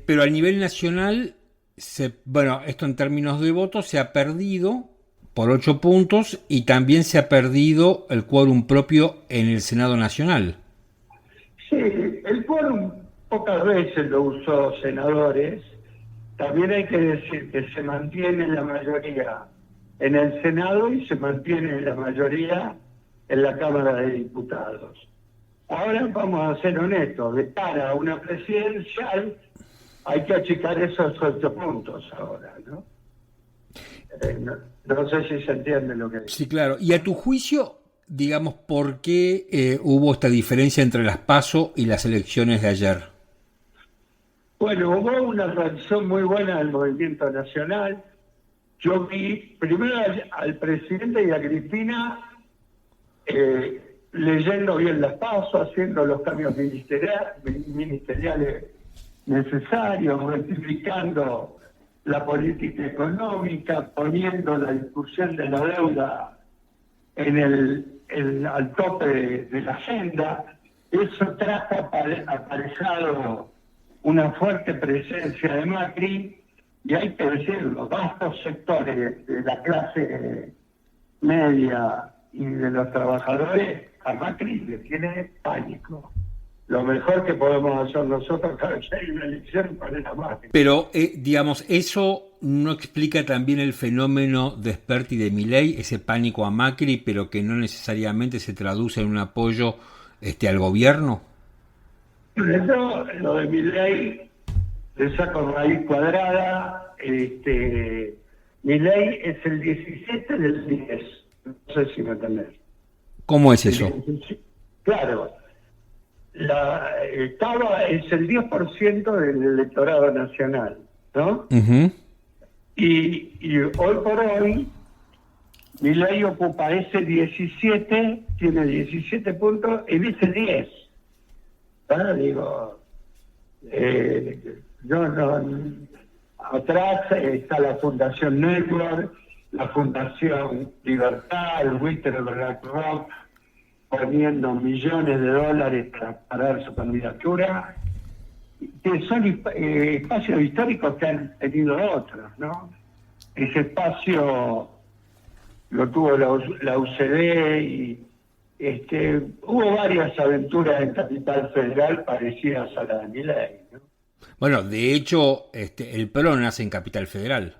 Pero a nivel nacional, esto en términos de votos, se ha perdido por 8 puntos y también se ha perdido el quórum propio en el Senado Nacional. Sí, el quórum pocas veces lo usó senadores. También hay que decir que se mantiene la mayoría en el Senado y se mantiene la mayoría en la Cámara de Diputados. Ahora vamos a ser honestos, de cara a una presidencial hay que achicar esos 8 puntos ahora, ¿no? No sé si se entiende lo que digo. Sí, claro. Y a tu juicio, digamos, ¿por qué hubo esta diferencia entre las PASO y las elecciones de ayer? Bueno, hubo una reacción muy buena del movimiento nacional. Yo vi primero al presidente y a Cristina leyendo bien las PASO, haciendo los cambios ministeriales necesarios, rectificando la política económica, poniendo la discusión de la deuda al tope de la agenda. Eso trajo aparejado una fuerte presencia de Macri, y hay que decirlo, vastos sectores de la clase media y de los trabajadores a Macri le tiene pánico. Lo mejor que podemos hacer nosotros cada vez que hay una elección es poner a Macri. Pero, digamos, ¿eso no explica también el fenómeno de Sperti de Milei, ese pánico a Macri, pero que no necesariamente se traduce en un apoyo al gobierno? Yo, lo de Milei, le saco raíz cuadrada. Milei es el 17 del 10. No sé si me entendés. ¿Cómo es eso? Claro. Es el 10% del electorado nacional, ¿no? Uh-huh. Y hoy por hoy, Milei ocupa ese 17, tiene 17 puntos en ese 10. ¿Ah? Digo, atrás está la Fundación Network, la Fundación Libertad, el Winter BlackRock, poniendo millones de dólares para parar su candidatura, que son espacios históricos que han tenido otros, ¿no? Ese espacio lo tuvo la UCD y hubo varias aventuras en Capital Federal parecidas a la de Milei, ¿no? Bueno, de hecho, el PRO nace en Capital Federal.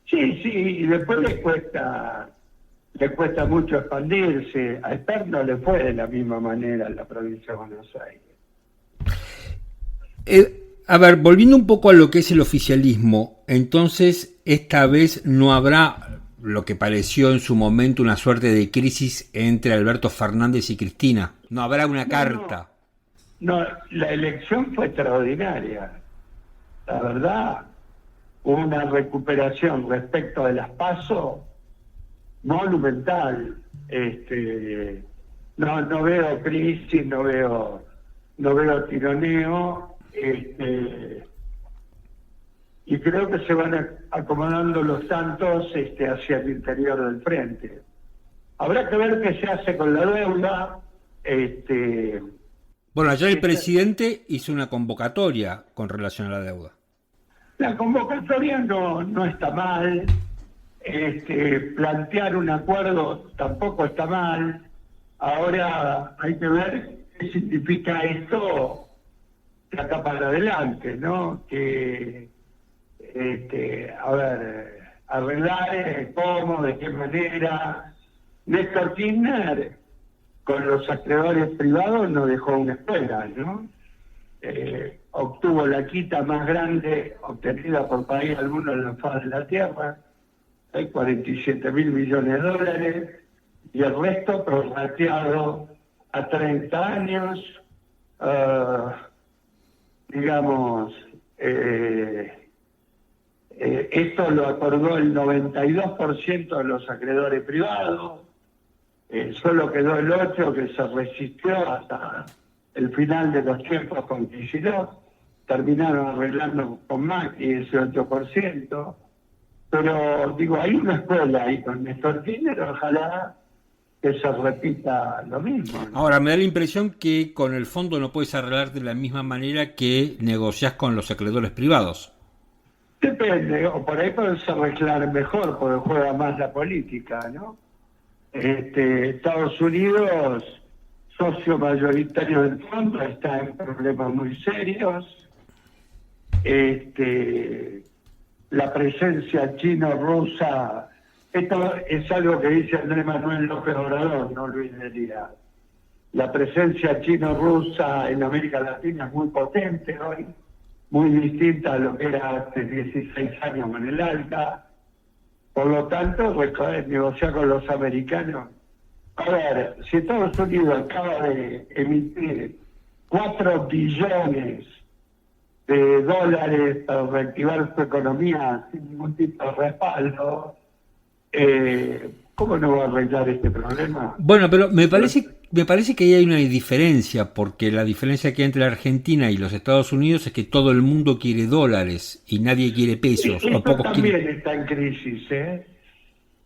Sí, sí, y después le cuesta mucho expandirse. A Esper no le fue de la misma manera en la provincia de Buenos Aires. A ver, volviendo un poco a lo que es el oficialismo, entonces esta vez no habrá lo que pareció en su momento una suerte de crisis entre Alberto Fernández y Cristina. No habrá una carta. No, la elección fue extraordinaria. La verdad, hubo una recuperación respecto de las PASO monumental. No veo crisis, no veo tironeo. Y creo que se van acomodando los santos hacia el interior del frente. Habrá que ver qué se hace con la deuda. Bueno, ayer el presidente hizo una convocatoria con relación a la deuda. La convocatoria no está mal. Plantear un acuerdo tampoco está mal. Ahora hay que ver qué significa esto de acá para adelante, ¿no? Arreglar cómo, de qué manera. Néstor Kirchner con los acreedores privados nos dejó una escuela, ¿no? Obtuvo la quita más grande obtenida por país alguno en la faz de la tierra, hay 47.000 millones de dólares, y el resto prorrateado a 30 años, esto lo acordó el 92% de los acreedores privados, solo quedó el 8% que se resistió hasta el final de los tiempos con Kicillof, terminaron arreglando con Macri ese 8%, pero hay una escuela ahí con Néstor Kirchner, ojalá que se repita lo mismo, ¿no? Ahora, me da la impresión que con el fondo no puedes arreglar de la misma manera que negociás con los acreedores privados. Depende, o por ahí puedes arreglar mejor, porque juega más la política, ¿no? Estados Unidos, socio mayoritario del fondo, está en problemas muy serios. La presencia chino-rusa, esto es algo que dice Andrés Manuel López Obrador, no Luis Delia. La presencia chino-rusa en América Latina es muy potente hoy, muy distinta a lo que era hace 16 años con el ALCA. Por lo tanto, negociar con los americanos. A ver, si Estados Unidos acaba de emitir 4 billones de dólares para reactivar su economía sin ningún tipo de respaldo, ¿cómo no va a arreglar este problema? Bueno, pero me parece que ahí hay una diferencia, porque la diferencia que hay entre la Argentina y los Estados Unidos es que todo el mundo quiere dólares y nadie quiere pesos. Esto o pocos también está en crisis,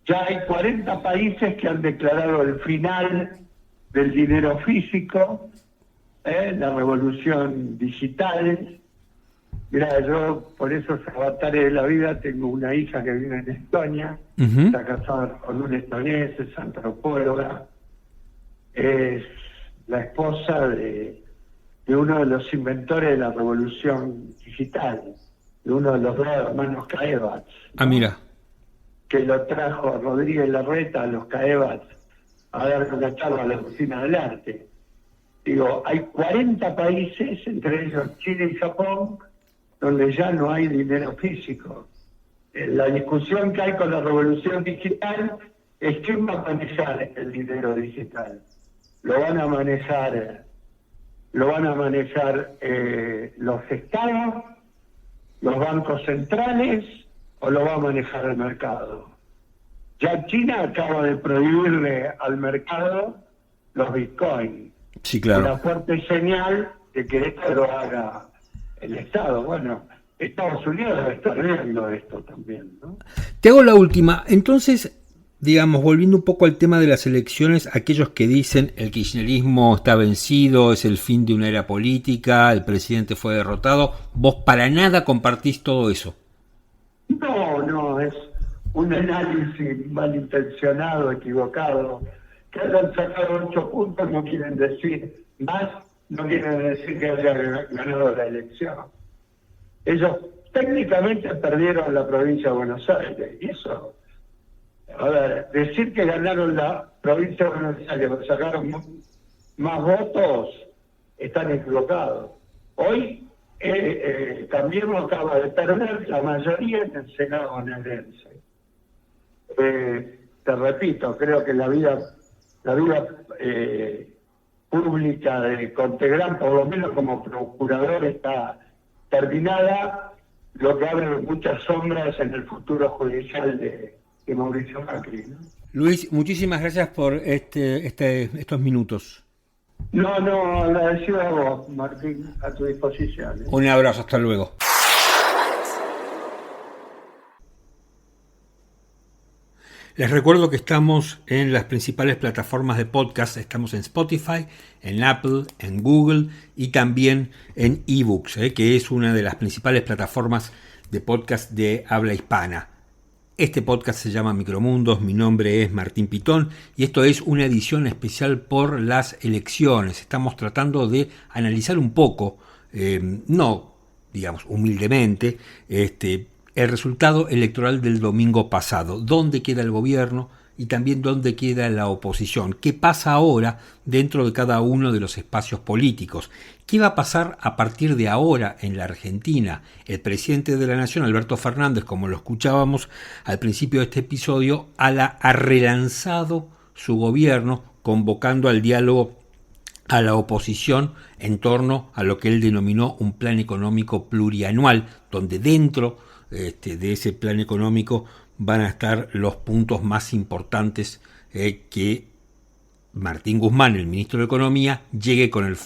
Ya hay 40 países que han declarado el final del dinero físico, la revolución digital. Mirá, yo por esos avatares de la vida tengo una hija que vive en Estonia, está casada con un estonés, es antropóloga, es la esposa de uno de los inventores de la revolución digital, de uno de los dos hermanos Caevats, ¿no? mira. Que lo trajo Rodríguez Larreta a los Caevats a dar una charla a la Oficina del Arte. Hay 40 países, entre ellos Chile y Japón, donde ya no hay dinero físico. La discusión que hay con la revolución digital es quién va a manejar el dinero digital. Lo van a manejar los estados, los bancos centrales, o lo va a manejar el mercado. Ya China acaba de prohibirle al mercado los bitcoins. Sí, claro. Una fuerte señal de que esto lo haga el Estado. Bueno, Estados Unidos debe estar viendo esto también, ¿no? Te hago la última. Entonces, volviendo un poco al tema de las elecciones, aquellos que dicen el kirchnerismo está vencido, es el fin de una era política, el presidente fue derrotado, vos para nada compartís todo eso. No, es un análisis malintencionado, equivocado. Que hayan sacado 8 puntos no quieren decir más, no quieren decir que haya ganado la elección. Ellos técnicamente perdieron la provincia de Buenos Aires. Y eso, a ver, decir que ganaron la provincia de Buenos Aires, pero sacaron más votos, están equivocados. Hoy Cambiemos acaba de perder la mayoría en el Senado bonaerense. Te repito, creo que la vida pública de Contegrán, por lo menos como procurador, está terminada, lo que abre muchas sombras en el futuro judicial de Mauricio Macri, ¿no? Luis, muchísimas gracias por estos minutos. No, agradecido a vos, Martín, a tu disposición. Un abrazo, hasta luego. Les recuerdo que estamos en las principales plataformas de podcast. Estamos en Spotify, en Apple, en Google y también en eBooks, que es una de las principales plataformas de podcast de habla hispana. Este podcast se llama Micromundos, mi nombre es Martín Pitón y esto es una edición especial por las elecciones. Estamos tratando de analizar un poco, no digamos humildemente, el resultado electoral del domingo pasado, dónde queda el gobierno y también dónde queda la oposición, qué pasa ahora dentro de cada uno de los espacios políticos, qué va a pasar a partir de ahora en la Argentina. El presidente de la Nación, Alberto Fernández, como lo escuchábamos al principio de este episodio, ha relanzado su gobierno convocando al diálogo a la oposición en torno a lo que él denominó un plan económico plurianual, donde dentro de ese plan económico van a estar los puntos más importantes que Martín Guzmán, el ministro de Economía, llegue con el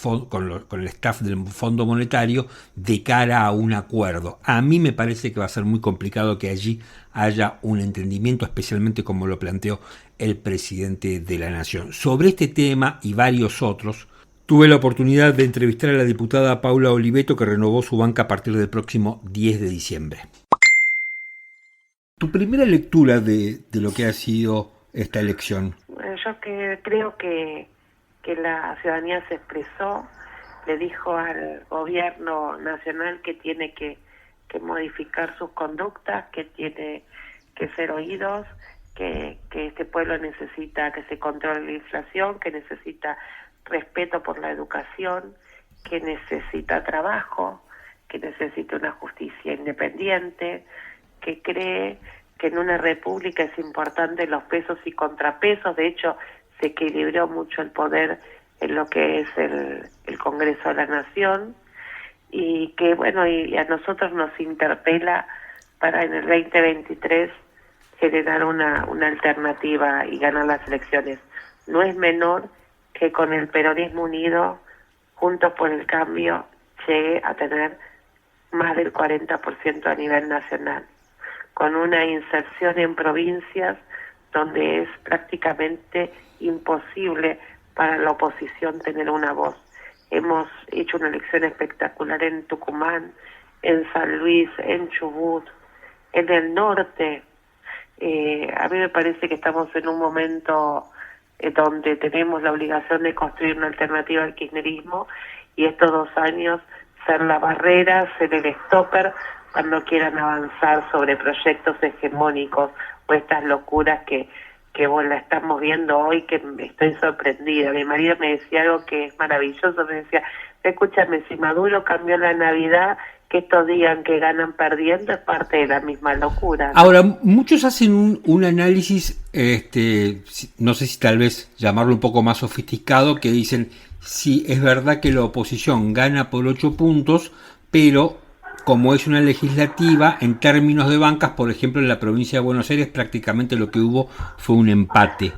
staff del Fondo Monetario de cara a un acuerdo. A mí me parece que va a ser muy complicado que allí haya un entendimiento, especialmente como lo planteó el presidente de la Nación. Sobre este tema y varios otros, tuve la oportunidad de entrevistar a la diputada Paula Oliveto, que renovó su banca a partir del próximo 10 de diciembre. Tu primera lectura de lo que ha sido esta elección. Yo creo que la ciudadanía se expresó, le dijo al gobierno nacional que tiene que modificar sus conductas, que tiene que ser oídos, que este pueblo necesita que se controle la inflación, que necesita respeto por la educación, que necesita trabajo, que necesita una justicia independiente, que cree que en una república es importante los pesos y contrapesos. De hecho, se equilibró mucho el poder en lo que es el Congreso de la Nación, y que bueno, y a nosotros nos interpela para en el 2023 generar una alternativa y ganar las elecciones. No es menor que con el peronismo unido, Juntos por el Cambio, llegue a tener más del 40% a nivel nacional, con una inserción en provincias donde es prácticamente imposible para la oposición tener una voz. Hemos hecho una elección espectacular en Tucumán, en San Luis, en Chubut, en el norte. A mí me parece que estamos en un momento donde tenemos la obligación de construir una alternativa al kirchnerismo, y estos 2 años ser la barrera, ser el stopper cuando quieran avanzar sobre proyectos hegemónicos o estas locuras que bueno, la estamos viendo hoy, que estoy sorprendida. Mi marido me decía algo que es maravilloso, me decía, escúchame, si Maduro cambió la Navidad, que estos digan que ganan perdiendo es parte de la misma locura, ¿no? Ahora, muchos hacen un análisis, no sé si tal vez llamarlo un poco más sofisticado, que dicen, sí, es verdad que la oposición gana por 8 puntos, pero como es una legislativa, en términos de bancas, por ejemplo, en la provincia de Buenos Aires, prácticamente lo que hubo fue un empate.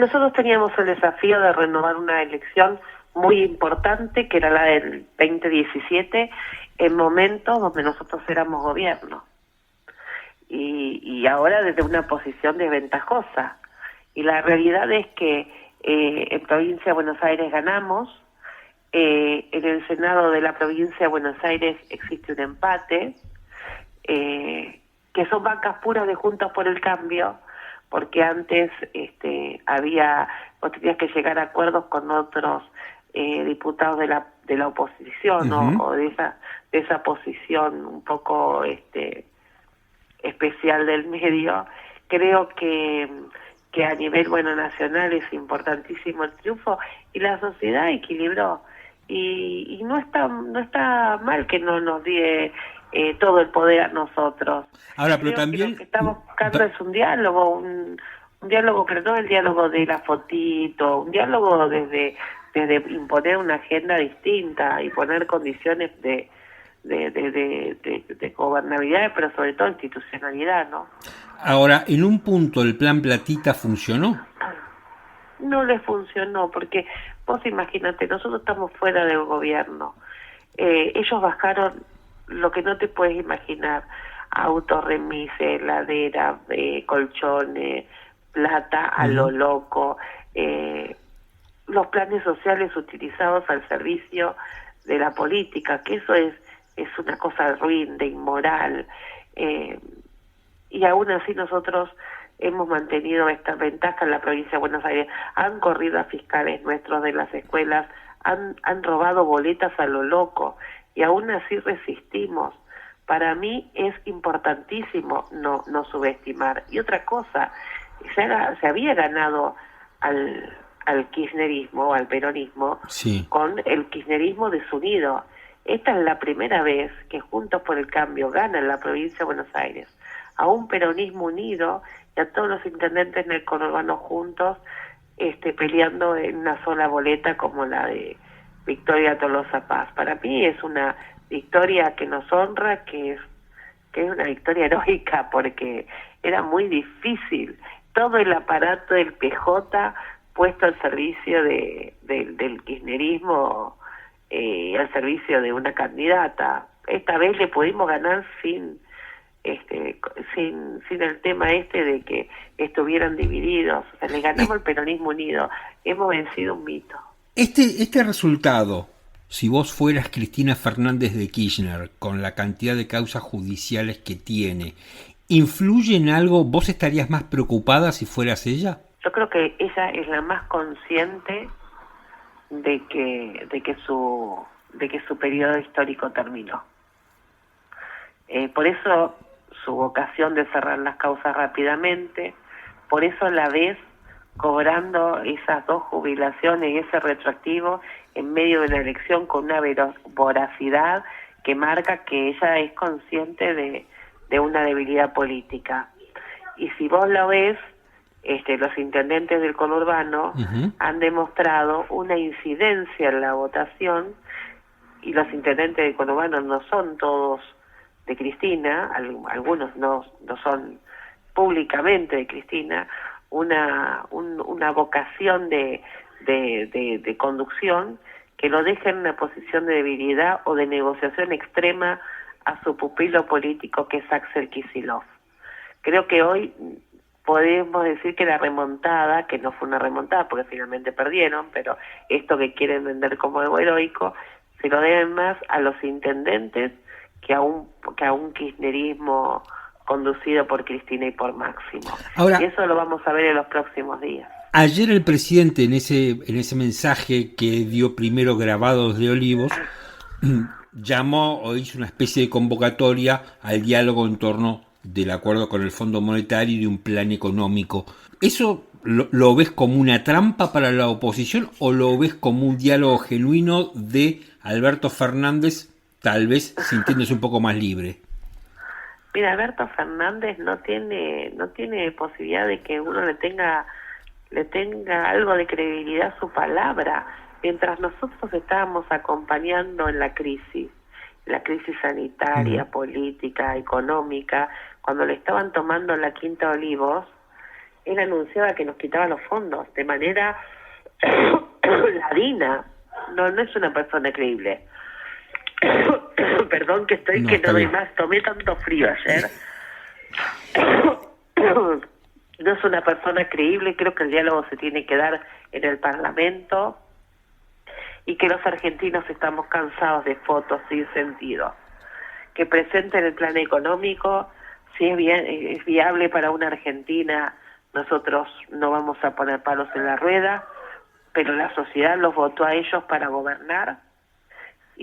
Nosotros teníamos el desafío de renovar una elección muy importante, que era la del 2017, en momentos donde nosotros éramos gobierno. Y ahora desde una posición desventajosa. Y la realidad es que en provincia de Buenos Aires ganamos. En el Senado de la provincia de Buenos Aires existe un empate, que son bancas puras de Juntos por el Cambio, porque antes vos tenías que llegar a acuerdos con otros diputados la oposición, ¿no? O de esa posición un poco especial del medio. Creo que a nivel nacional es importantísimo el triunfo, y la sociedad equilibró, y no está mal que no nos dé todo el poder a nosotros. Ahora, pero Creo también que lo que estamos buscando es un diálogo, un diálogo, pero no el diálogo de la fotito, un diálogo desde imponer una agenda distinta y poner condiciones de gobernabilidad, pero sobre todo institucionalidad, ¿no? ahora, en un punto el plan Platita funcionó. No les funcionó, porque vos imagínate, nosotros estamos fuera del gobierno. Ellos bajaron lo que no te puedes imaginar: autos, remises, heladera, colchones, plata a lo loco, los planes sociales utilizados al servicio de la política, que eso es una cosa ruin, de inmoral, y aún así nosotros hemos mantenido esta ventaja en la provincia de Buenos Aires. Han corrido a fiscales nuestros de las escuelas, han robado boletas a lo loco, y aún así resistimos. Para mí es importantísimo no subestimar. Y otra cosa, se había ganado al kirchnerismo, al peronismo, Sí. con el kirchnerismo desunido. Esta es la primera vez que Juntos por el Cambio gana en la provincia de Buenos Aires a un peronismo unido, y a todos los intendentes en el conurbano juntos, peleando en una sola boleta como la de Victoria Tolosa Paz. Para mí es una victoria que nos honra, que es una victoria heroica, porque era muy difícil todo el aparato del PJ puesto al servicio del kirchnerismo, al servicio de una candidata. Esta vez le pudimos ganar sin el tema de que estuvieran divididos. O sea, le ganamos al peronismo unido. Hemos vencido un mito. Este resultado, si vos fueras Cristina Fernández de Kirchner, con la cantidad de causas judiciales que tiene, ¿influye en algo? ¿Vos estarías más preocupada si fueras ella? Yo creo que ella es la más consciente de que su periodo histórico terminó. Por eso su vocación de cerrar las causas rápidamente, por eso la ves cobrando esas 2 jubilaciones y ese retroactivo en medio de la elección con una voracidad que marca que ella es consciente de una debilidad política. Y si vos lo ves, los intendentes del conurbano han demostrado una incidencia en la votación, y los intendentes del conurbano no son todos de Cristina, algunos no son públicamente de Cristina, una vocación de conducción que lo deja en una posición de debilidad o de negociación extrema a su pupilo político, que es Axel Kicillof. Creo que hoy podemos decir que la remontada, que no fue una remontada porque finalmente perdieron, pero esto que quieren vender como algo heroico, se lo deben más a los intendentes que a un kirchnerismo conducido por Cristina y por Máximo. Ahora, y eso lo vamos a ver en los próximos días. Ayer el presidente, en ese mensaje que dio primero Grabados de Olivos, llamó o hizo una especie de convocatoria al diálogo en torno del acuerdo con el Fondo Monetario y de un plan económico. ¿Eso lo ves como una trampa para la oposición o lo ves como un diálogo genuino de Alberto Fernández, tal vez sintiéndose un poco más libre? Mira, Alberto Fernández no tiene posibilidad de que uno le tenga algo de credibilidad a su palabra. Mientras nosotros estábamos acompañando en la crisis sanitaria, política, económica, cuando le estaban tomando la Quinta Olivos, él anunciaba que nos quitaba los fondos de manera ladina. No es una persona creíble. Perdón que no doy más, tomé tanto frío ayer. No es una persona creíble. Creo que el diálogo se tiene que dar en el Parlamento, y que los argentinos estamos cansados de fotos sin sentido. Que presenten el plan económico. Si es viable para una Argentina, nosotros no vamos a poner palos en la rueda, pero la sociedad los votó a ellos para gobernar,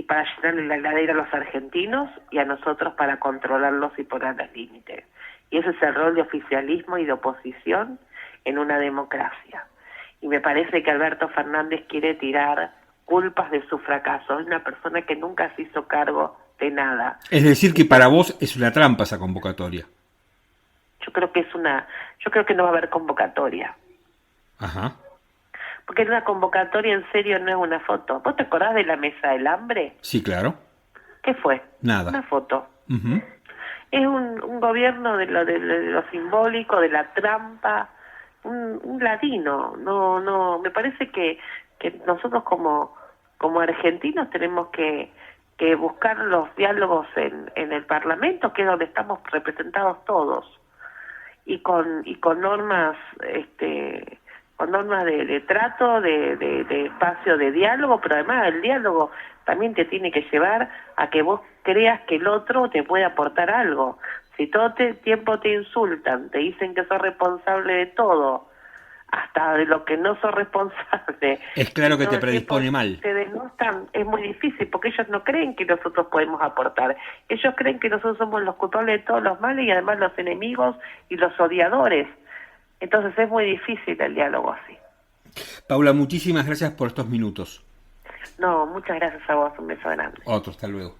para llenarle la heladera a los argentinos y a nosotros para controlarlos y poner los límites. Y ese es el rol de oficialismo y de oposición en una democracia. Y me parece que Alberto Fernández quiere tirar culpas de su fracaso. Es una persona que nunca se hizo cargo de nada. Es decir, que para vos es una trampa esa convocatoria. Yo creo que no va a haber convocatoria. Ajá. Porque en una convocatoria en serio no es una foto. ¿Vos te acordás de la mesa del hambre? Sí, claro. ¿Qué fue? Nada. Una foto. Uh-huh. Es un gobierno de lo simbólico, de la trampa, un ladino. No, me parece que nosotros como argentinos tenemos que buscar los diálogos en el Parlamento, que es donde estamos representados todos, y con normas con normas de trato, de espacio de diálogo, pero además el diálogo también te tiene que llevar a que vos creas que el otro te puede aportar algo. Si todo el tiempo te insultan, te dicen que sos responsable de todo, hasta de lo que no sos responsable, es claro que te predispone mal. Te denostan, es muy difícil, porque ellos no creen que nosotros podemos aportar. Ellos creen que nosotros somos los culpables de todos los males y además los enemigos y los odiadores. Entonces es muy difícil el diálogo así. Paula, muchísimas gracias por estos minutos. No, muchas gracias a vos, un beso grande. Otro, hasta luego.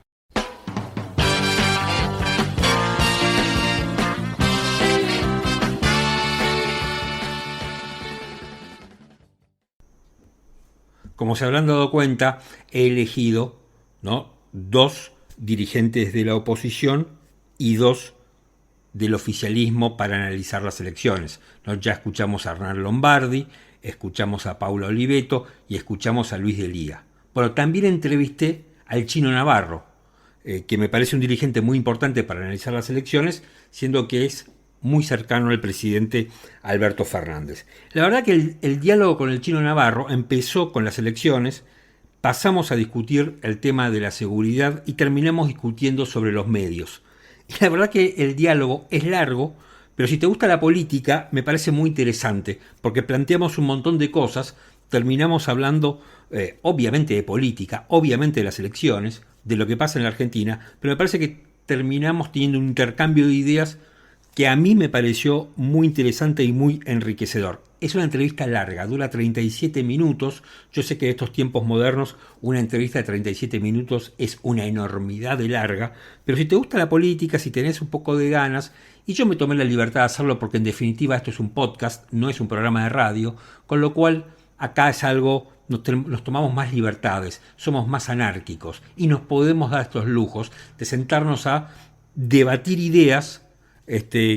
Como se habrán dado cuenta, he elegido, ¿no?, 2 dirigentes de la oposición y 2 del oficialismo para analizar las elecciones, ¿no? Ya escuchamos a Hernán Lombardi, escuchamos a Paula Oliveto y escuchamos a Luis de Liga. Bueno, también entrevisté al Chino Navarro, que me parece un dirigente muy importante para analizar las elecciones, siendo que es muy cercano al presidente Alberto Fernández. La verdad que el diálogo con el Chino Navarro empezó con las elecciones, pasamos a discutir el tema de la seguridad y terminamos discutiendo sobre los medios. Y la verdad que el diálogo es largo, pero si te gusta la política me parece muy interesante, porque planteamos un montón de cosas, terminamos hablando obviamente de política, obviamente de las elecciones, de lo que pasa en la Argentina, pero me parece que terminamos teniendo un intercambio de ideas que a mí me pareció muy interesante y muy enriquecedor. Es una entrevista larga, dura 37 minutos. Yo sé que en estos tiempos modernos una entrevista de 37 minutos es una enormidad de larga, pero si te gusta la política, si tenés un poco de ganas, y yo me tomé la libertad de hacerlo porque en definitiva esto es un podcast, no es un programa de radio, con lo cual acá es algo, nos tomamos más libertades, somos más anárquicos y nos podemos dar estos lujos de sentarnos a debatir ideas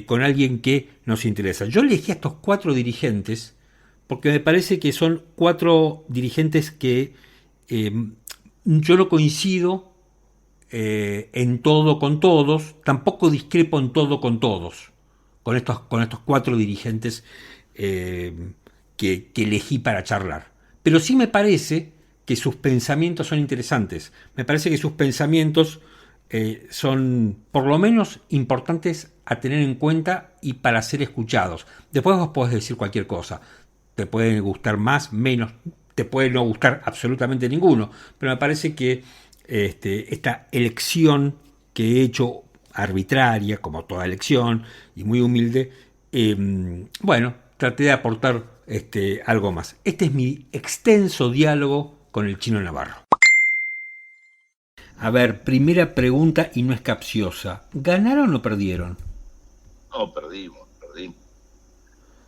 con alguien que nos interesa. Yo elegí a estos 4 dirigentes porque me parece que son 4 dirigentes que yo no coincido en todo con todos, tampoco discrepo en todo con todos, con estos 4 dirigentes que elegí para charlar. Pero sí me parece que sus pensamientos son interesantes, me parece que sus pensamientos son por lo menos importantes a tener en cuenta y para ser escuchados. Después vos podés decir cualquier cosa, te puede gustar más, menos, te puede no gustar absolutamente ninguno, pero me parece que esta elección que he hecho arbitraria, como toda elección, y muy humilde, bueno, traté de aportar algo más. Este es mi extenso diálogo con el Chino Navarro. A ver, primera pregunta y no es capciosa. ¿Ganaron o perdieron? No, perdimos.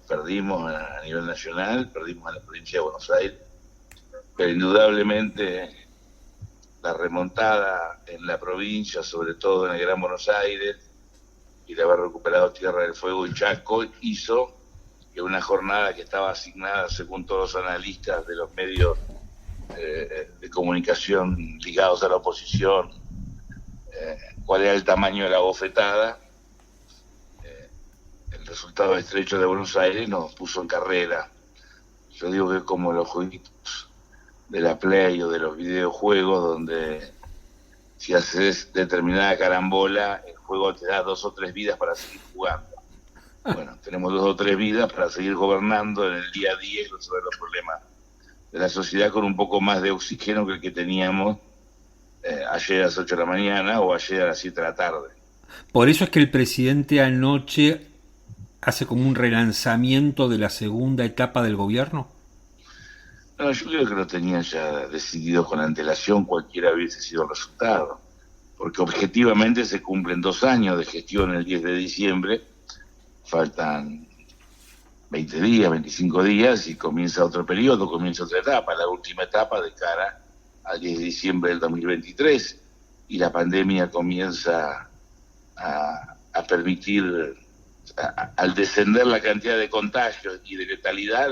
Perdimos a nivel nacional, perdimos a la provincia de Buenos Aires, pero indudablemente la remontada en la provincia, sobre todo en el Gran Buenos Aires, y el haber recuperado Tierra del Fuego y Chaco, hizo que una jornada que estaba asignada, según todos los analistas de los medios de comunicación ligados a la oposición, cuál era el tamaño de la bofetada, el resultado estrecho de Buenos Aires nos puso en carrera. Yo digo que es como los jueguitos de la Play o de los videojuegos, donde si haces determinada carambola, el juego te da 2 o 3 vidas para seguir jugando. Bueno, tenemos 2 o 3 vidas para seguir gobernando en el día a día y resolver los problemas de la sociedad con un poco más de oxígeno que el que teníamos ayer a las 8 de la mañana o ayer a las 7 de la tarde. Por eso es que el presidente anoche hace como un relanzamiento de la segunda etapa del gobierno. No, yo creo que lo tenían ya decidido con antelación, cualquiera hubiese sido el resultado, porque objetivamente se cumplen 2 años de gestión el 10 de diciembre, faltan 20 días, 25 días y comienza otro periodo, comienza otra etapa, la última etapa de cara al 10 de diciembre del 2023, y la pandemia comienza a permitir, al descender la cantidad de contagios y de letalidad,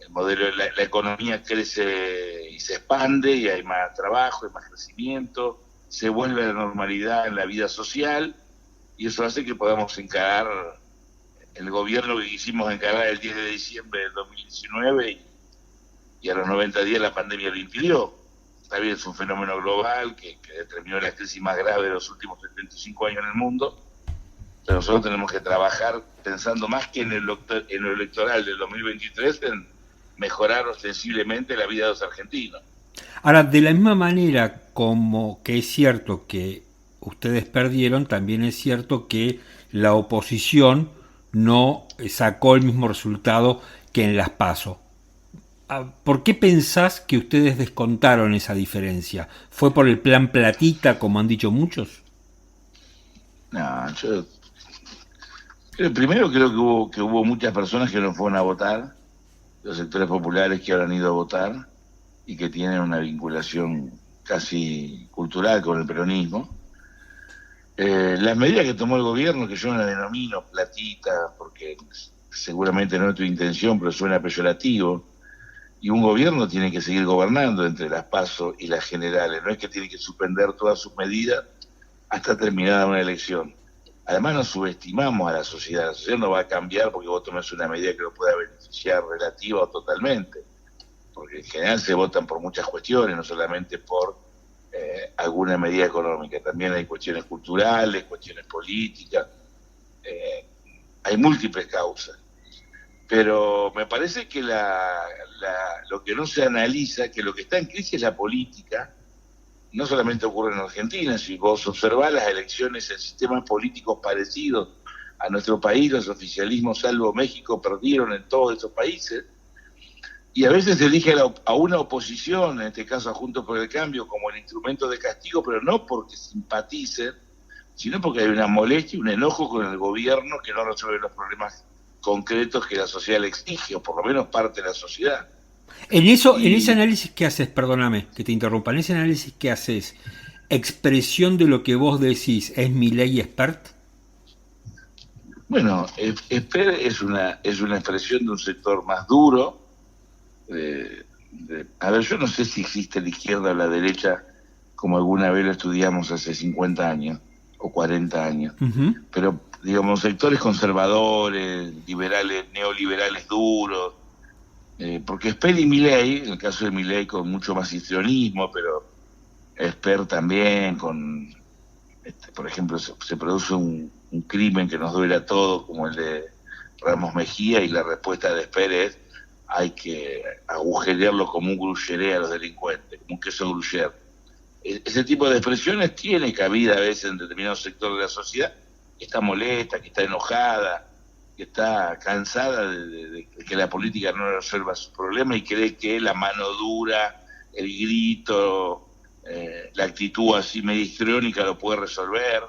el modelo, la economía crece y se expande y hay más trabajo, hay más crecimiento, se vuelve a la normalidad en la vida social y eso hace que podamos encarar el gobierno que quisimos encarar el 10 de diciembre del 2019 y a los 90 días la pandemia lo impidió. Está bien, es un fenómeno global que determinó la crisis más grave de los últimos 75 años en el mundo, pero nosotros tenemos que trabajar pensando más que en lo electoral del 2023 en mejorar ostensiblemente la vida de los argentinos. Ahora, de la misma manera como que es cierto que ustedes perdieron, también es cierto que la oposición no sacó el mismo resultado que en las PASO. ¿Por qué pensás que ustedes descontaron esa diferencia? ¿Fue por el plan platita, como han dicho muchos? No, yo primero creo que hubo muchas personas que no fueron a votar, los sectores populares que habrán ido a votar y que tienen una vinculación casi cultural con el peronismo. Las medidas que tomó el gobierno, que yo no las denomino platita, porque seguramente no es tu intención, pero suena peyorativo, y un gobierno tiene que seguir gobernando entre las PASO y las generales, no es que tiene que suspender todas sus medidas hasta terminada una elección. Además nos subestimamos a la sociedad no va a cambiar porque vos tomes una medida que lo pueda beneficiar relativa o totalmente, porque en general se votan por muchas cuestiones, no solamente por alguna medida económica, también hay cuestiones culturales, cuestiones políticas, hay múltiples causas. Pero me parece que lo que no se analiza, que lo que está en crisis es la política, no solamente ocurre en Argentina, si vos observás las elecciones en sistemas políticos parecidos a nuestro país, los oficialismos, salvo México, perdieron en todos esos países, y a veces se elige a una oposición, en este caso a Juntos por el Cambio, como el instrumento de castigo, pero no porque simpaticen, sino porque hay una molestia y un enojo con el gobierno que no resuelve los problemas concretos que la sociedad le exige, o por lo menos parte de la sociedad. En ese análisis que haces, perdóname que te interrumpa, en ese análisis que haces, expresión de lo que vos decís, ¿es Milei expert? Bueno, expert es una expresión de un sector más duro. A ver, yo no sé si existe la izquierda o la derecha como alguna vez lo estudiamos hace 50 años o 40 años, pero digamos sectores conservadores, liberales, neoliberales duros, porque Esper y Milei, en el caso de Milei con mucho más histrionismo, pero Esper también con, por ejemplo, se produce un crimen que nos duele a todos, como el de Ramos Mejía, y la respuesta de Esper es: hay que agujerearlo como un gruyere a los delincuentes, como un queso gruyere. Ese tipo de expresiones tiene cabida a veces en determinados sectores de la sociedad, que está molesta, que está enojada, que está cansada de que la política no resuelva sus problemas y cree que la mano dura, el grito, la actitud así medio histriónica lo puede resolver.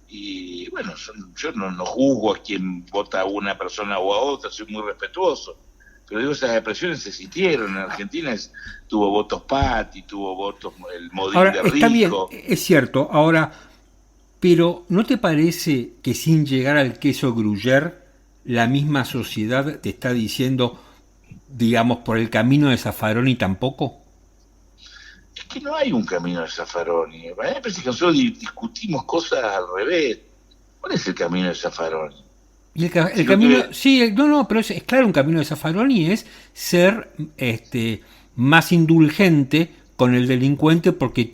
Y bueno, yo no juzgo a quien vota a una persona o a otra, soy muy respetuoso. Pero digo, esas expresiones existieron. En Argentina tuvo votos Patti, tuvo votos el Modín de Rico. Está bien, es cierto. Ahora, pero ¿no te parece que sin llegar al queso gruyere, la misma sociedad te está diciendo, digamos, por el camino de Zaffaroni tampoco? Es que no hay un camino de Zaffaroni. A mí me parece que nosotros discutimos cosas al revés. ¿Cuál es el camino de Zaffaroni? Y el camino, sí, pero es claro, un camino de Zaffaroni es ser más indulgente con el delincuente porque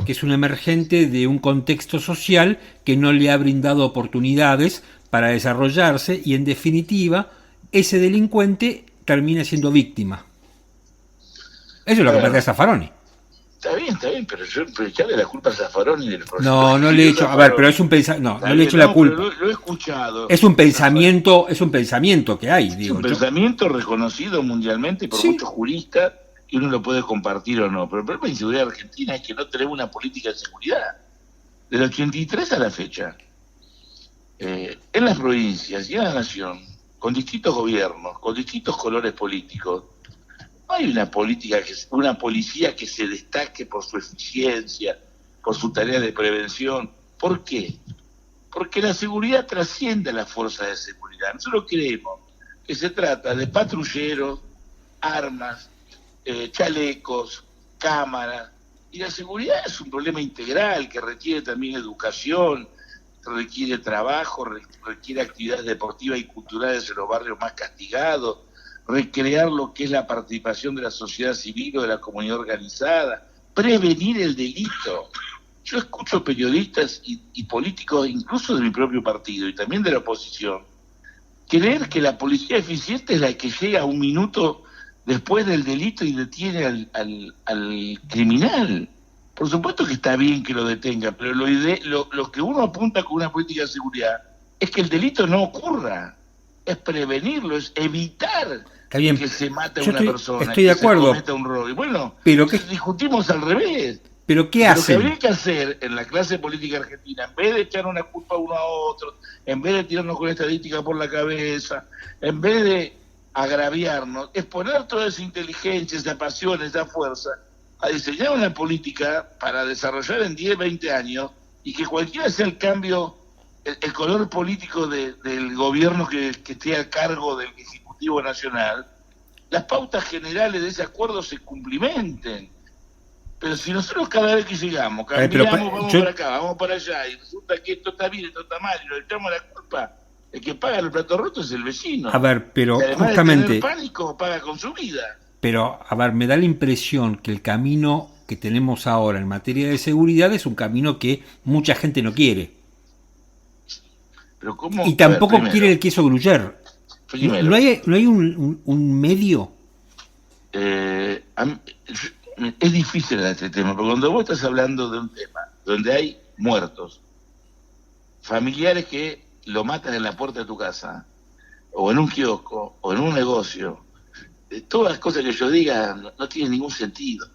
es un emergente de un contexto social que no le ha brindado oportunidades para desarrollarse y en definitiva ese delincuente termina siendo víctima. Eso es lo que plantea Zaffaroni. Está bien, pero echarle la culpa a Zaffaroni y del proceso. No le he hecho, a ver, pero es un pensamiento, no le he hecho la culpa. Lo he escuchado. Es un pensamiento que hay, digo. Es un pensamiento reconocido mundialmente por muchos juristas, que uno lo puede compartir o no. Pero el problema de la inseguridad argentina es que no tenemos una política de seguridad. Del 83 a la fecha, en las provincias y en la nación, con distintos gobiernos, con distintos colores políticos, no hay una policía que se destaque por su eficiencia, por su tarea de prevención. ¿Por qué? Porque la seguridad trasciende a las fuerzas de seguridad. Nosotros creemos que se trata de patrulleros, armas, chalecos, cámaras, y la seguridad es un problema integral que requiere también educación, requiere trabajo, requiere actividades deportivas y culturales en los barrios más castigados, recrear lo que es la participación de la sociedad civil o de la comunidad organizada, prevenir el delito. Yo escucho periodistas y políticos, incluso de mi propio partido y también de la oposición, creer que la policía eficiente es la que llega un minuto después del delito y detiene al criminal. Por supuesto que está bien que lo detenga, pero lo que uno apunta con una política de seguridad es que el delito no ocurra, es prevenirlo, es evitar que se mate a una persona, estoy de acuerdo, se cometa un robo. Y bueno, pero discutimos al revés. ¿Pero qué hacen? Lo que habría que hacer en la clase política argentina, en vez de echar una culpa uno a otro, en vez de tirarnos con estadística por la cabeza, en vez de agraviarnos, es poner toda esa inteligencia, esa pasión, esa fuerza, a diseñar una política para desarrollar en 10, 20 años, y que cualquiera sea el cambio, el color político del gobierno que esté a cargo del Ejecutivo Nacional, las pautas generales de ese acuerdo se cumplimenten. Pero si nosotros cada vez que llegamos, cambiamos, vamos para acá, vamos para allá, y resulta que esto está bien, esto está mal, y lo echamos la culpa, el que paga el plato roto es el vecino. A ver, pero y además justamente... de tener pánico, paga con su vida. Pero, a ver, me da la impresión que el camino que tenemos ahora en materia de seguridad es un camino que mucha gente no quiere. Pero ¿cómo? Y tampoco quiere el queso Gruyère. ¿No hay un medio? Es difícil este tema, porque cuando vos estás hablando de un tema donde hay muertos, familiares que lo matan en la puerta de tu casa, o en un kiosco, o en un negocio, todas las cosas que yo diga no tienen ningún sentido.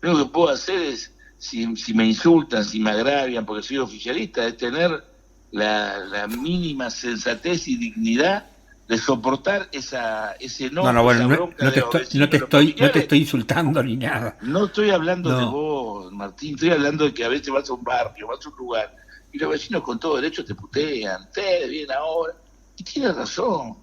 Lo único que puedo hacer es, si me insultan, si me agravian porque soy oficialista, es tener la mínima sensatez y dignidad de soportar ese enojo, no te estoy insultando ni nada. No estoy hablando de vos, Martín, estoy hablando de que a veces vas a un barrio, vas a un lugar, y los vecinos con todo derecho te putean, ustedes vienen ahora, y tienes razón.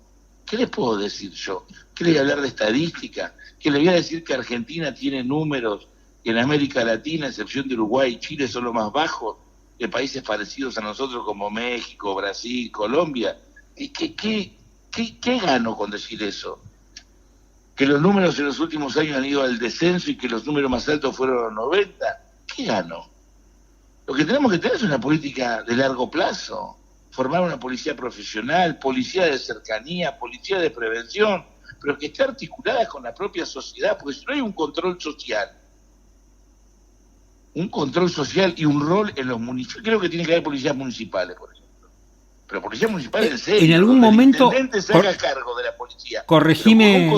¿Qué les puedo decir yo? ¿Qué les voy a hablar de estadística? ¿Qué les voy a decir que Argentina tiene números que en América Latina, a excepción de Uruguay y Chile, son los más bajos de países parecidos a nosotros como México, Brasil, Colombia? ¿Y ¿Qué gano con decir eso? Que los números en los últimos años han ido al descenso y que los números más altos fueron los 90. ¿Qué gano? Lo que tenemos que tener es una política de largo plazo. Formar una policía profesional, policía de cercanía, policía de prevención, pero que esté articulada con la propia sociedad, porque si no hay un control social y un rol en los municipios, creo que tiene que haber policías municipales, por ejemplo. Pero policía municipal en serio, en algún momento el intendente se haga cargo de la policía, corregime,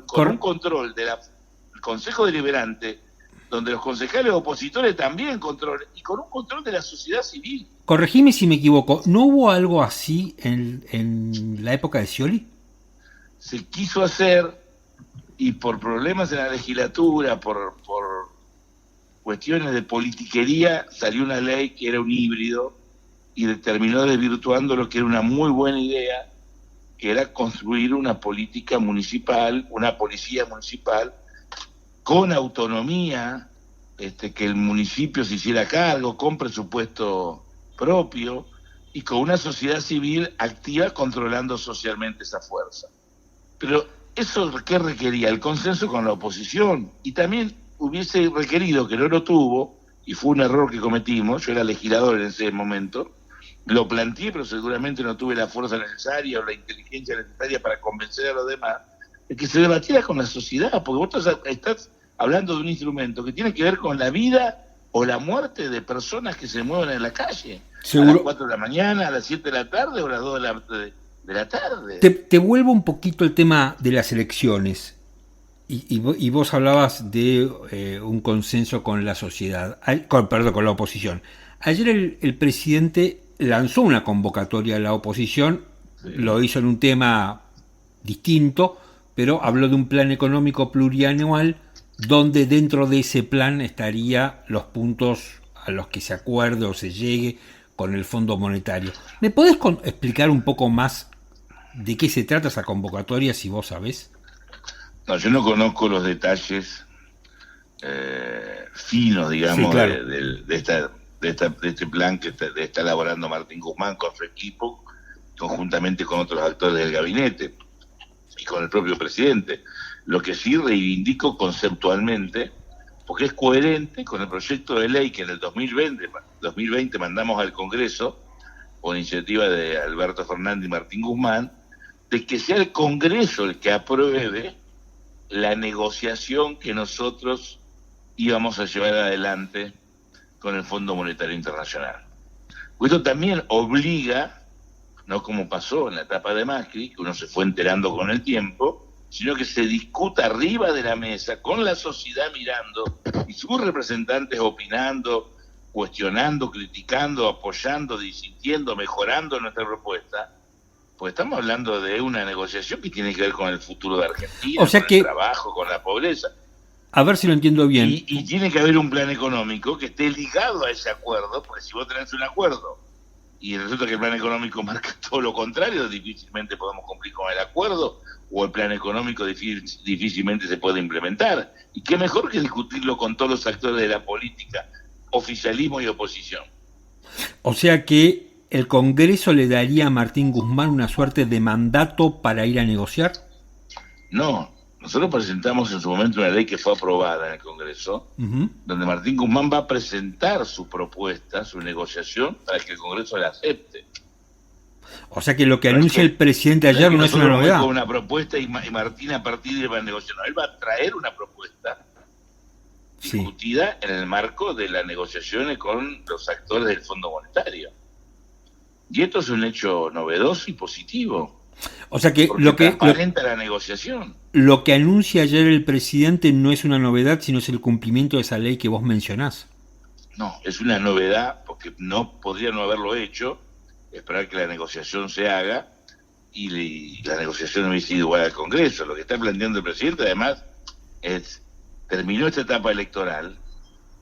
con un control del Consejo Deliberante, donde los concejales opositores también controlen, y con un control de la sociedad civil. Corregime si me equivoco, ¿no hubo algo así en la época de Scioli? Se quiso hacer, y por problemas en la legislatura, por cuestiones de politiquería, salió una ley que era un híbrido, y terminó desvirtuando lo que era una muy buena idea, que era construir una política municipal, una policía municipal, con autonomía, que el municipio se hiciera cargo, con presupuesto propio, y con una sociedad civil activa controlando socialmente esa fuerza. Pero eso, ¿qué requería? El consenso con la oposición, y también hubiese requerido, que no lo tuvo, y fue un error que cometimos, yo era legislador en ese momento, lo planteé, pero seguramente no tuve la fuerza necesaria o la inteligencia necesaria para convencer a los demás, de que se debatiera con la sociedad, porque vos estás hablando de un instrumento que tiene que ver con la vida o la muerte de personas que se mueven en la calle. Seguro. A las 4 de la mañana, a las 7 de la tarde o a las 2 de la tarde. Te vuelvo un poquito el tema de las elecciones. Y vos hablabas de un consenso con la sociedad, con la oposición. Ayer el presidente lanzó una convocatoria a la oposición, sí. Lo hizo en un tema distinto, pero habló de un plan económico plurianual donde dentro de ese plan estaría los puntos a los que se acuerde o se llegue con el Fondo Monetario. ¿Me podés explicar un poco más de qué se trata esa convocatoria, si vos sabés? No, yo no conozco los detalles finos, digamos, sí, claro, de este plan que está elaborando Martín Guzmán con su equipo, conjuntamente con otros actores del gabinete y con el propio presidente. Lo que sí reivindico conceptualmente, porque es coherente con el proyecto de ley que en el 2020 mandamos al Congreso, por iniciativa de Alberto Fernández y Martín Guzmán, de que sea el Congreso el que apruebe la negociación que nosotros íbamos a llevar adelante con el Fondo Monetario Internacional. Esto también obliga, no como pasó en la etapa de Macri, que uno se fue enterando con el tiempo, sino que se discuta arriba de la mesa, con la sociedad mirando, y sus representantes opinando, cuestionando, criticando, apoyando, disintiendo, mejorando nuestra propuesta. Pues estamos hablando de una negociación que tiene que ver con el futuro de Argentina, o sea, con el trabajo, con la pobreza. A ver si lo entiendo bien. Y tiene que haber un plan económico que esté ligado a ese acuerdo, porque si vos tenés un acuerdo y resulta que el plan económico marca todo lo contrario, difícilmente podemos cumplir con el acuerdo, o el plan económico difícilmente se puede implementar. Y qué mejor que discutirlo con todos los actores de la política, oficialismo y oposición. O sea que ¿el Congreso le daría a Martín Guzmán una suerte de mandato para ir a negociar? No, nosotros presentamos en su momento una ley que fue aprobada en el Congreso, donde Martín Guzmán va a presentar su propuesta, su negociación, para que el Congreso la acepte. O sea que lo que anuncia el presidente ayer no es una novedad. Con una propuesta y Martín a partir de él va a negociar. No, él va a traer una propuesta discutida en el marco de las negociaciones con los actores del Fondo Monetario. Y esto es un hecho novedoso y positivo. O sea que transparenta la negociación. Lo que anuncia ayer el presidente no es una novedad, sino es el cumplimiento de esa ley que vos mencionás. No, es una novedad porque no podría no haberlo hecho, esperar que la negociación se haga y la negociación no hubiese ido igual al Congreso. Lo que está planteando el presidente además es, terminó esta etapa electoral,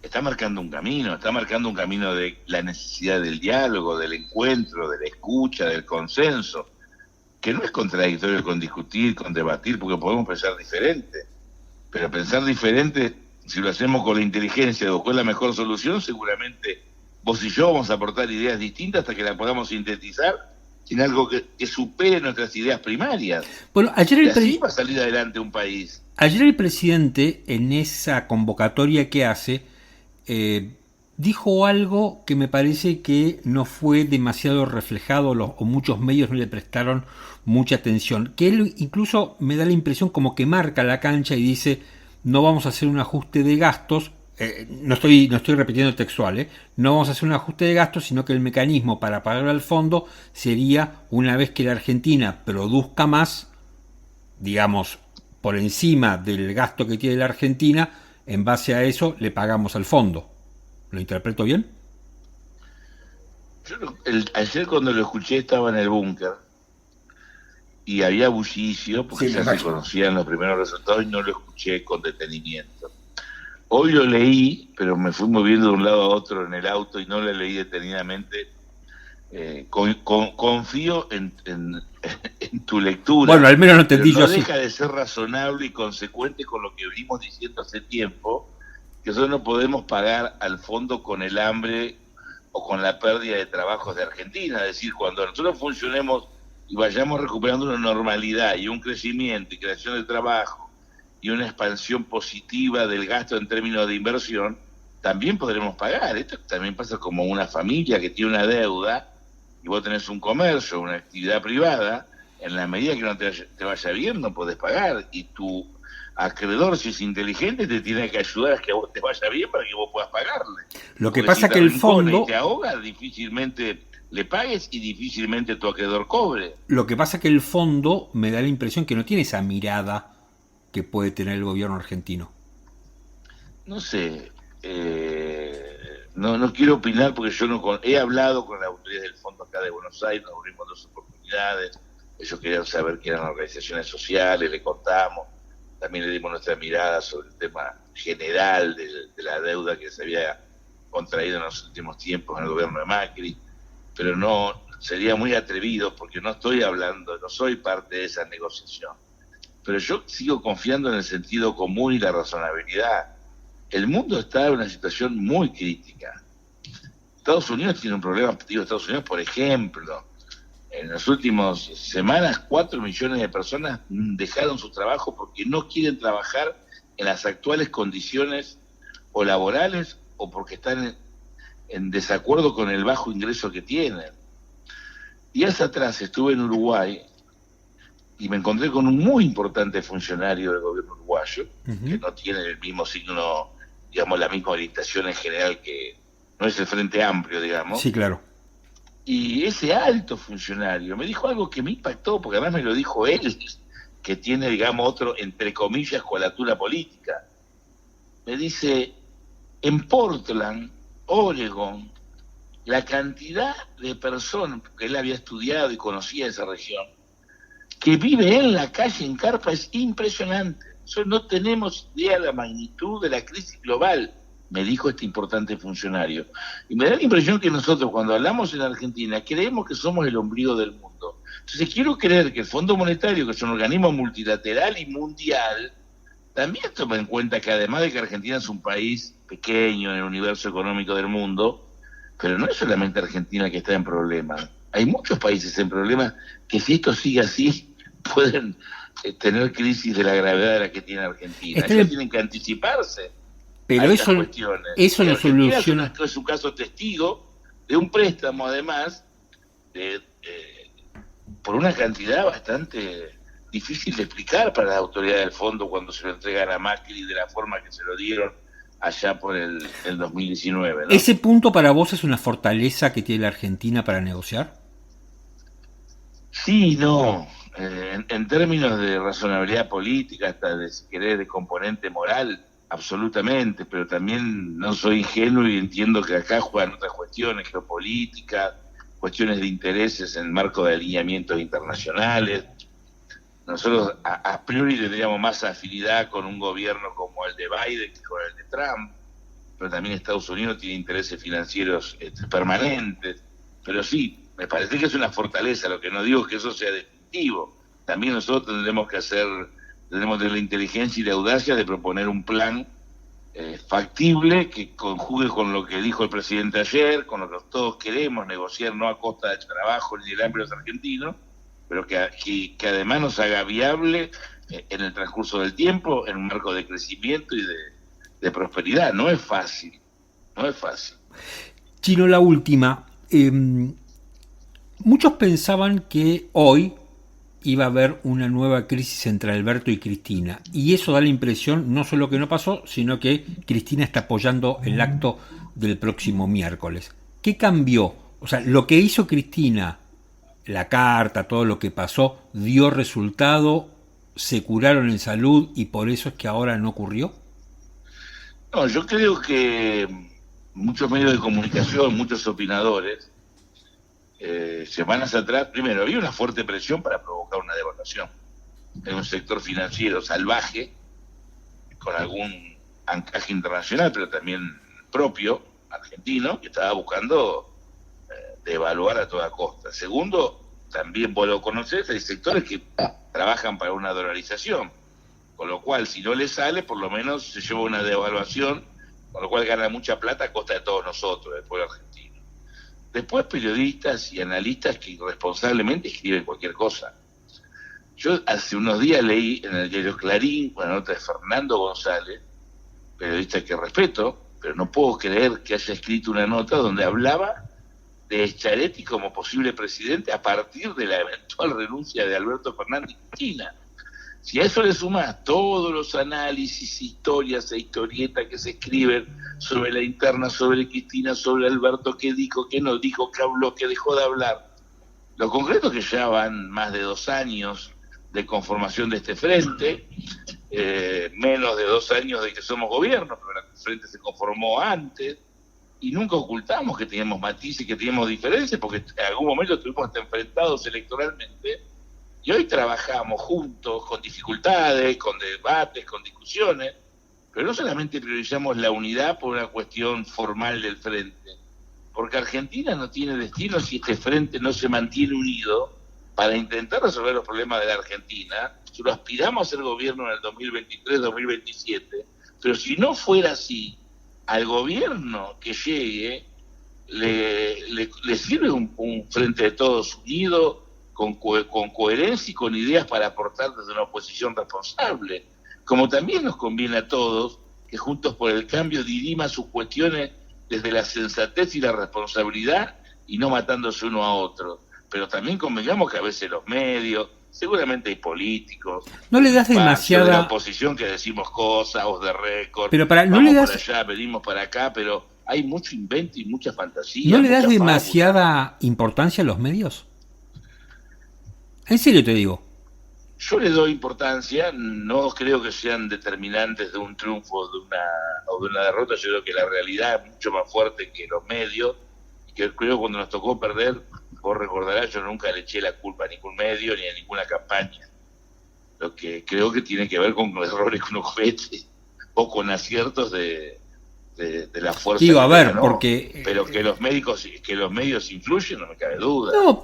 está marcando un camino de la necesidad del diálogo, del encuentro, de la escucha, del consenso, que no es contradictorio con discutir, con debatir, porque podemos pensar diferente, pero pensar diferente, si lo hacemos con la inteligencia de buscar la mejor solución, seguramente vos y yo vamos a aportar ideas distintas hasta que la podamos sintetizar en algo que supere nuestras ideas primarias. Bueno, ayer así va a salir adelante un país. Ayer el presidente, en esa convocatoria que hace, dijo algo que me parece que no fue demasiado reflejado, o muchos medios no le prestaron mucha atención, que él incluso me da la impresión como que marca la cancha y dice: no vamos a hacer un ajuste de gastos, no estoy repitiendo el textual, no vamos a hacer un ajuste de gastos, sino que el mecanismo para pagar al fondo sería, una vez que la Argentina produzca más, digamos, por encima del gasto que tiene la Argentina, en base a eso le pagamos al fondo. ¿Lo interpreto bien? Yo ayer cuando lo escuché estaba en el búnker y había bullicio porque ya se conocían los primeros resultados y no lo escuché con detenimiento. Hoy lo leí, pero me fui moviendo de un lado a otro en el auto y no lo leí detenidamente. Confío en tu lectura. Bueno, al menos no entendí yo así. No deja de ser razonable y consecuente con lo que venimos diciendo hace tiempo, que nosotros no podemos pagar al fondo con el hambre o con la pérdida de trabajos de Argentina. Es decir, cuando nosotros funcionemos y vayamos recuperando una normalidad y un crecimiento y creación de trabajo y una expansión positiva del gasto en términos de inversión, también podremos pagar. Esto también pasa como una familia que tiene una deuda y vos tenés un comercio, una actividad privada, en la medida que no te vaya bien no podés pagar y tu acreedor, si es inteligente, te tiene que ayudar a que a vos te vaya bien para que vos puedas pagarle. Lo que Porque pasa si que te el arrincona fondo... y te ahoga, difícilmente le pagues y difícilmente tu acreedor cobre. Lo que pasa que el fondo me da la impresión que no tiene esa mirada que puede tener el gobierno argentino. No sé, no quiero opinar porque yo he hablado con las autoridades del fondo acá de Buenos Aires, nos abrimos 2 oportunidades, ellos querían saber qué eran organizaciones sociales, le contamos, también le dimos nuestra mirada sobre el tema general de la deuda que se había contraído en los últimos tiempos en el gobierno de Macri, pero no, sería muy atrevido porque no estoy hablando, no soy parte de esa negociación, pero yo sigo confiando en el sentido común y la razonabilidad. El mundo está en una situación muy crítica. Estados Unidos tiene un problema, Estados Unidos, por ejemplo, en las últimas semanas 4 millones de personas dejaron su trabajo porque no quieren trabajar en las actuales condiciones o laborales o porque están en desacuerdo con el bajo ingreso que tienen. Días atrás estuve en Uruguay y me encontré con un muy importante funcionario del gobierno uruguayo, que no tiene el mismo signo, digamos, la misma orientación en general, que no es el Frente Amplio, digamos. Sí, claro. Y ese alto funcionario me dijo algo que me impactó, porque además me lo dijo él, que tiene, digamos, otro, entre comillas, colatura política. Me dice, en Portland, Oregon, la cantidad de personas, porque él había estudiado y conocía esa región, que vive en la calle en carpa es impresionante. Nosotros no tenemos idea de la magnitud de la crisis global, me dijo este importante funcionario. Y me da la impresión que nosotros, cuando hablamos en Argentina, creemos que somos el ombligo del mundo. Entonces quiero creer que el Fondo Monetario, que es un organismo multilateral y mundial, también toma en cuenta que además de que Argentina es un país pequeño en el universo económico del mundo, pero no es solamente Argentina que está en problemas. Hay muchos países en problemas que, si esto sigue así, pueden tener crisis de la gravedad de la que tiene Argentina. Ellos tienen que anticiparse. Pero eso no soluciona. Es un caso testigo de un préstamo, además, por una cantidad bastante difícil de explicar para las autoridades del fondo cuando se lo entregan a Macri de la forma que se lo dieron allá por el 2019, ¿no? ¿Ese punto para vos es una fortaleza que tiene la Argentina para negociar? Sí, no. En términos de razonabilidad política, hasta de, si querés, de componente moral, absolutamente, pero también no soy ingenuo y entiendo que acá juegan otras cuestiones, geopolíticas, cuestiones de intereses en el marco de alineamientos internacionales. Nosotros a priori tendríamos más afinidad con un gobierno como el de Biden que con el de Trump, pero también Estados Unidos tiene intereses financieros permanentes. Pero sí, me parece que es una fortaleza, lo que no digo es que eso sea definitivo. También nosotros tendremos que tenemos la inteligencia y la audacia de proponer un plan factible que conjugue con lo que dijo el presidente ayer, con lo que todos queremos negociar, no a costa del trabajo ni del hambre de los argentinos, pero que además nos haga viable en el transcurso del tiempo, en un marco de crecimiento y de prosperidad. No es fácil, no es fácil. Chino, la última. Muchos pensaban que hoy iba a haber una nueva crisis entre Alberto y Cristina, y eso da la impresión no solo que no pasó, sino que Cristina está apoyando el acto del próximo miércoles. ¿Qué cambió? O sea, lo que hizo Cristina, la carta, todo lo que pasó, dio resultado, se curaron en salud y por eso es que ahora no ocurrió. No, yo creo que muchos medios de comunicación, muchos opinadores, semanas atrás, primero, había una fuerte presión para provocar una devaluación en un sector financiero salvaje, con algún anclaje internacional, pero también propio, argentino, que estaba buscando devaluar a toda costa. Segundo, también vos lo conocés, hay sectores que trabajan para una dolarización, con lo cual, si no le sale, por lo menos se lleva una devaluación, con lo cual gana mucha plata a costa de todos nosotros, del pueblo argentino. Después periodistas y analistas que irresponsablemente escriben cualquier cosa. Yo hace unos días leí en el diario Clarín una nota de Fernando González, periodista que respeto, pero no puedo creer que haya escrito una nota donde hablaba de Schiaretti como posible presidente a partir de la eventual renuncia de Alberto Fernández y Cristina. Si a eso le sumás todos los análisis, historias e historietas que se escriben sobre la interna, sobre Cristina, sobre Alberto, qué dijo, qué no dijo, qué habló, qué dejó de hablar, lo concreto es que ya van más de 2 años de conformación de este frente, menos de 2 años de que somos gobierno, pero el frente se conformó antes, y nunca ocultamos que teníamos matices, que teníamos diferencias, porque en algún momento estuvimos enfrentados electoralmente, y hoy trabajamos juntos, con dificultades, con debates, con discusiones, pero no solamente priorizamos la unidad por una cuestión formal del frente, porque Argentina no tiene destino si este frente no se mantiene unido para intentar resolver los problemas de la Argentina. Solo aspiramos a ser gobierno en el 2023-2027, pero si no fuera así, al gobierno que llegue le sirve un frente de todos unido, con coherencia y con ideas para aportar desde una oposición responsable, como también nos conviene a todos que Juntos por el Cambio dirima sus cuestiones desde la sensatez y la responsabilidad y no matándose uno a otro. Pero también convengamos que a veces los medios, seguramente hay políticos, no le das demasiada de la oposición que decimos cosas, os de récord, pero no vamos le das... por allá, venimos para acá, pero hay mucho invento y mucha fantasía. ¿No le das demasiada fábula. Importancia a los medios? En serio te digo. Yo le doy importancia, no creo que sean determinantes de un triunfo o de una derrota. Yo creo que la realidad es mucho más fuerte que los medios, y que creo que cuando nos tocó perder, vos recordarás, yo nunca le eché la culpa a ningún medio ni a ninguna campaña. Lo que creo que tiene que ver con los errores que uno comete o con aciertos de la fuerza. Digo, a ver, ¿no? porque... Pero que los medios influyen, no me cabe duda. No,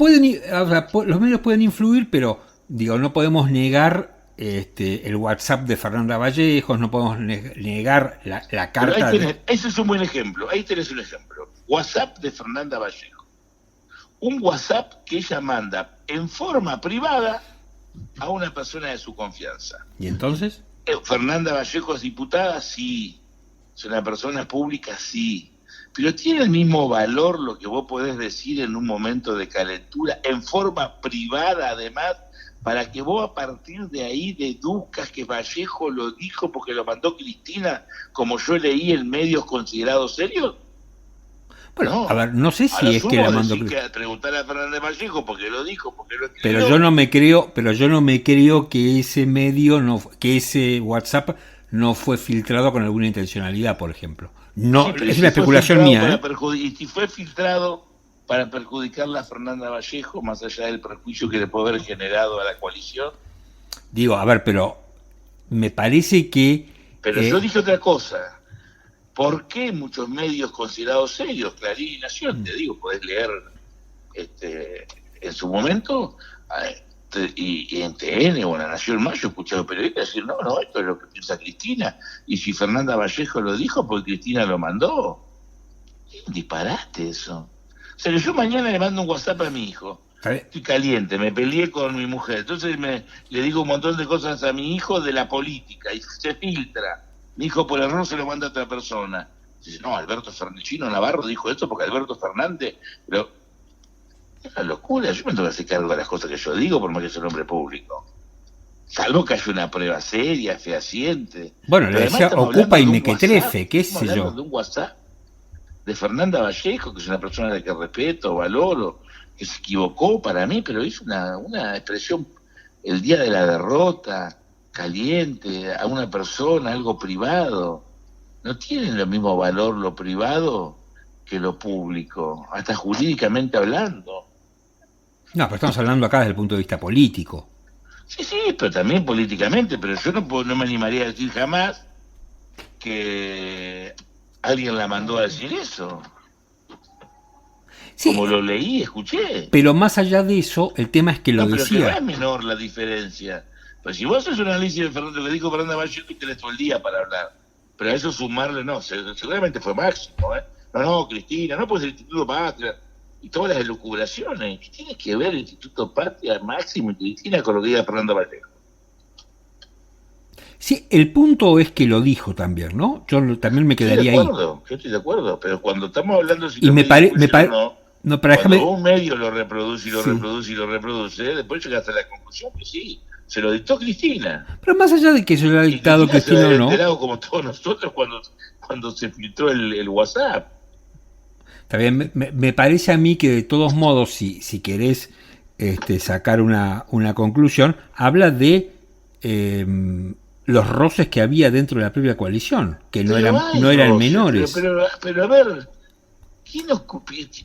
los medios pueden influir, pero digo, no podemos negar el WhatsApp de Fernanda Vallejos, no podemos negar la carta. Ese es un buen ejemplo, ahí tenés un ejemplo. WhatsApp de Fernanda Vallejos. Un WhatsApp que ella manda en forma privada a una persona de su confianza. ¿Y entonces? Fernanda Vallejos es diputada, sí. Es una persona pública, sí. Pero tiene el mismo valor lo que vos podés decir en un momento de calentura, en forma privada además, para que vos a partir de ahí deduzcas que Vallejo lo dijo porque lo mandó Cristina, como yo leí en medios considerados serios. Bueno, no. A ver, no sé si es que la mandó Cristina. Preguntar a Fernández Vallejo porque lo dijo, porque lo escribió. Pero yo no me creo que ese medio, que ese WhatsApp no fue filtrado con alguna intencionalidad, por ejemplo. No, sí, es una especulación mía. Y si fue filtrado para perjudicarla a Fernanda Vallejo, más allá del perjuicio que le puede haber generado a la coalición. Digo, a ver, pero me parece que... Pero yo dije otra cosa. ¿Por qué muchos medios considerados serios, Clarín y Nación, te digo, podés leer en su momento... Y en TN o en La Nación Más yo he escuchado periodistas decir, no, esto es lo que piensa Cristina, y si Fernanda Vallejo lo dijo, porque Cristina lo mandó. Es un disparate eso. O sea, que yo mañana le mando un WhatsApp a mi hijo, estoy caliente, me peleé con mi mujer, entonces le digo un montón de cosas a mi hijo de la política, y se filtra. Mi hijo por error se lo manda a otra persona. Dice, no, Chino Navarro dijo esto porque Alberto Fernández... Pero es una locura, yo me tengo que hacer cargo de las cosas que yo digo por más que soy un hombre público. Salvo que haya una prueba seria, fehaciente. Bueno, le decía, ocupa y mequetrefe, qué sé yo. De un WhatsApp de Fernanda Vallejo, que es una persona a la que respeto, valoro, que se equivocó para mí, pero hizo una expresión el día de la derrota, caliente, a una persona, algo privado. No tienen el mismo valor lo privado que lo público, hasta jurídicamente hablando. No, pero estamos hablando acá desde el punto de vista político. Sí, pero también políticamente, pero yo no me animaría a decir jamás que alguien la mandó a decir eso. Sí, como lo leí, escuché. Pero más allá de eso, el tema es que lo decía. Pero que no es menor la diferencia. Pues si vos haces un análisis de Fernando, que dijo Fernanda Vallejo, y tenés todo el día para hablar. Pero a eso sumarle, no, seguramente fue máximo, ¿eh? No, Cristina, no, pues el Instituto Patria y todas las elucubraciones. ¿Qué tiene que ver el Instituto Patria, Máximo y Cristina con lo que diga Fernando Vallejo? Sí, el punto es que lo dijo también, ¿no? Yo también me quedaría ahí. Yo estoy de acuerdo, pero cuando estamos hablando de... Y me parece... Cuando un medio lo reproduce y lo reproduce y lo reproduce, después llegas a la conclusión que sí, se lo dictó Cristina. Pero más allá de que se lo ha dictado Cristina se o lo no, enterado como todos nosotros cuando se filtró el WhatsApp. está bien, me parece a mí que de todos modos, si querés sacar una conclusión, habla de los roces que había dentro de la propia coalición, que no eran menores. Pero a ver, ¿quién nos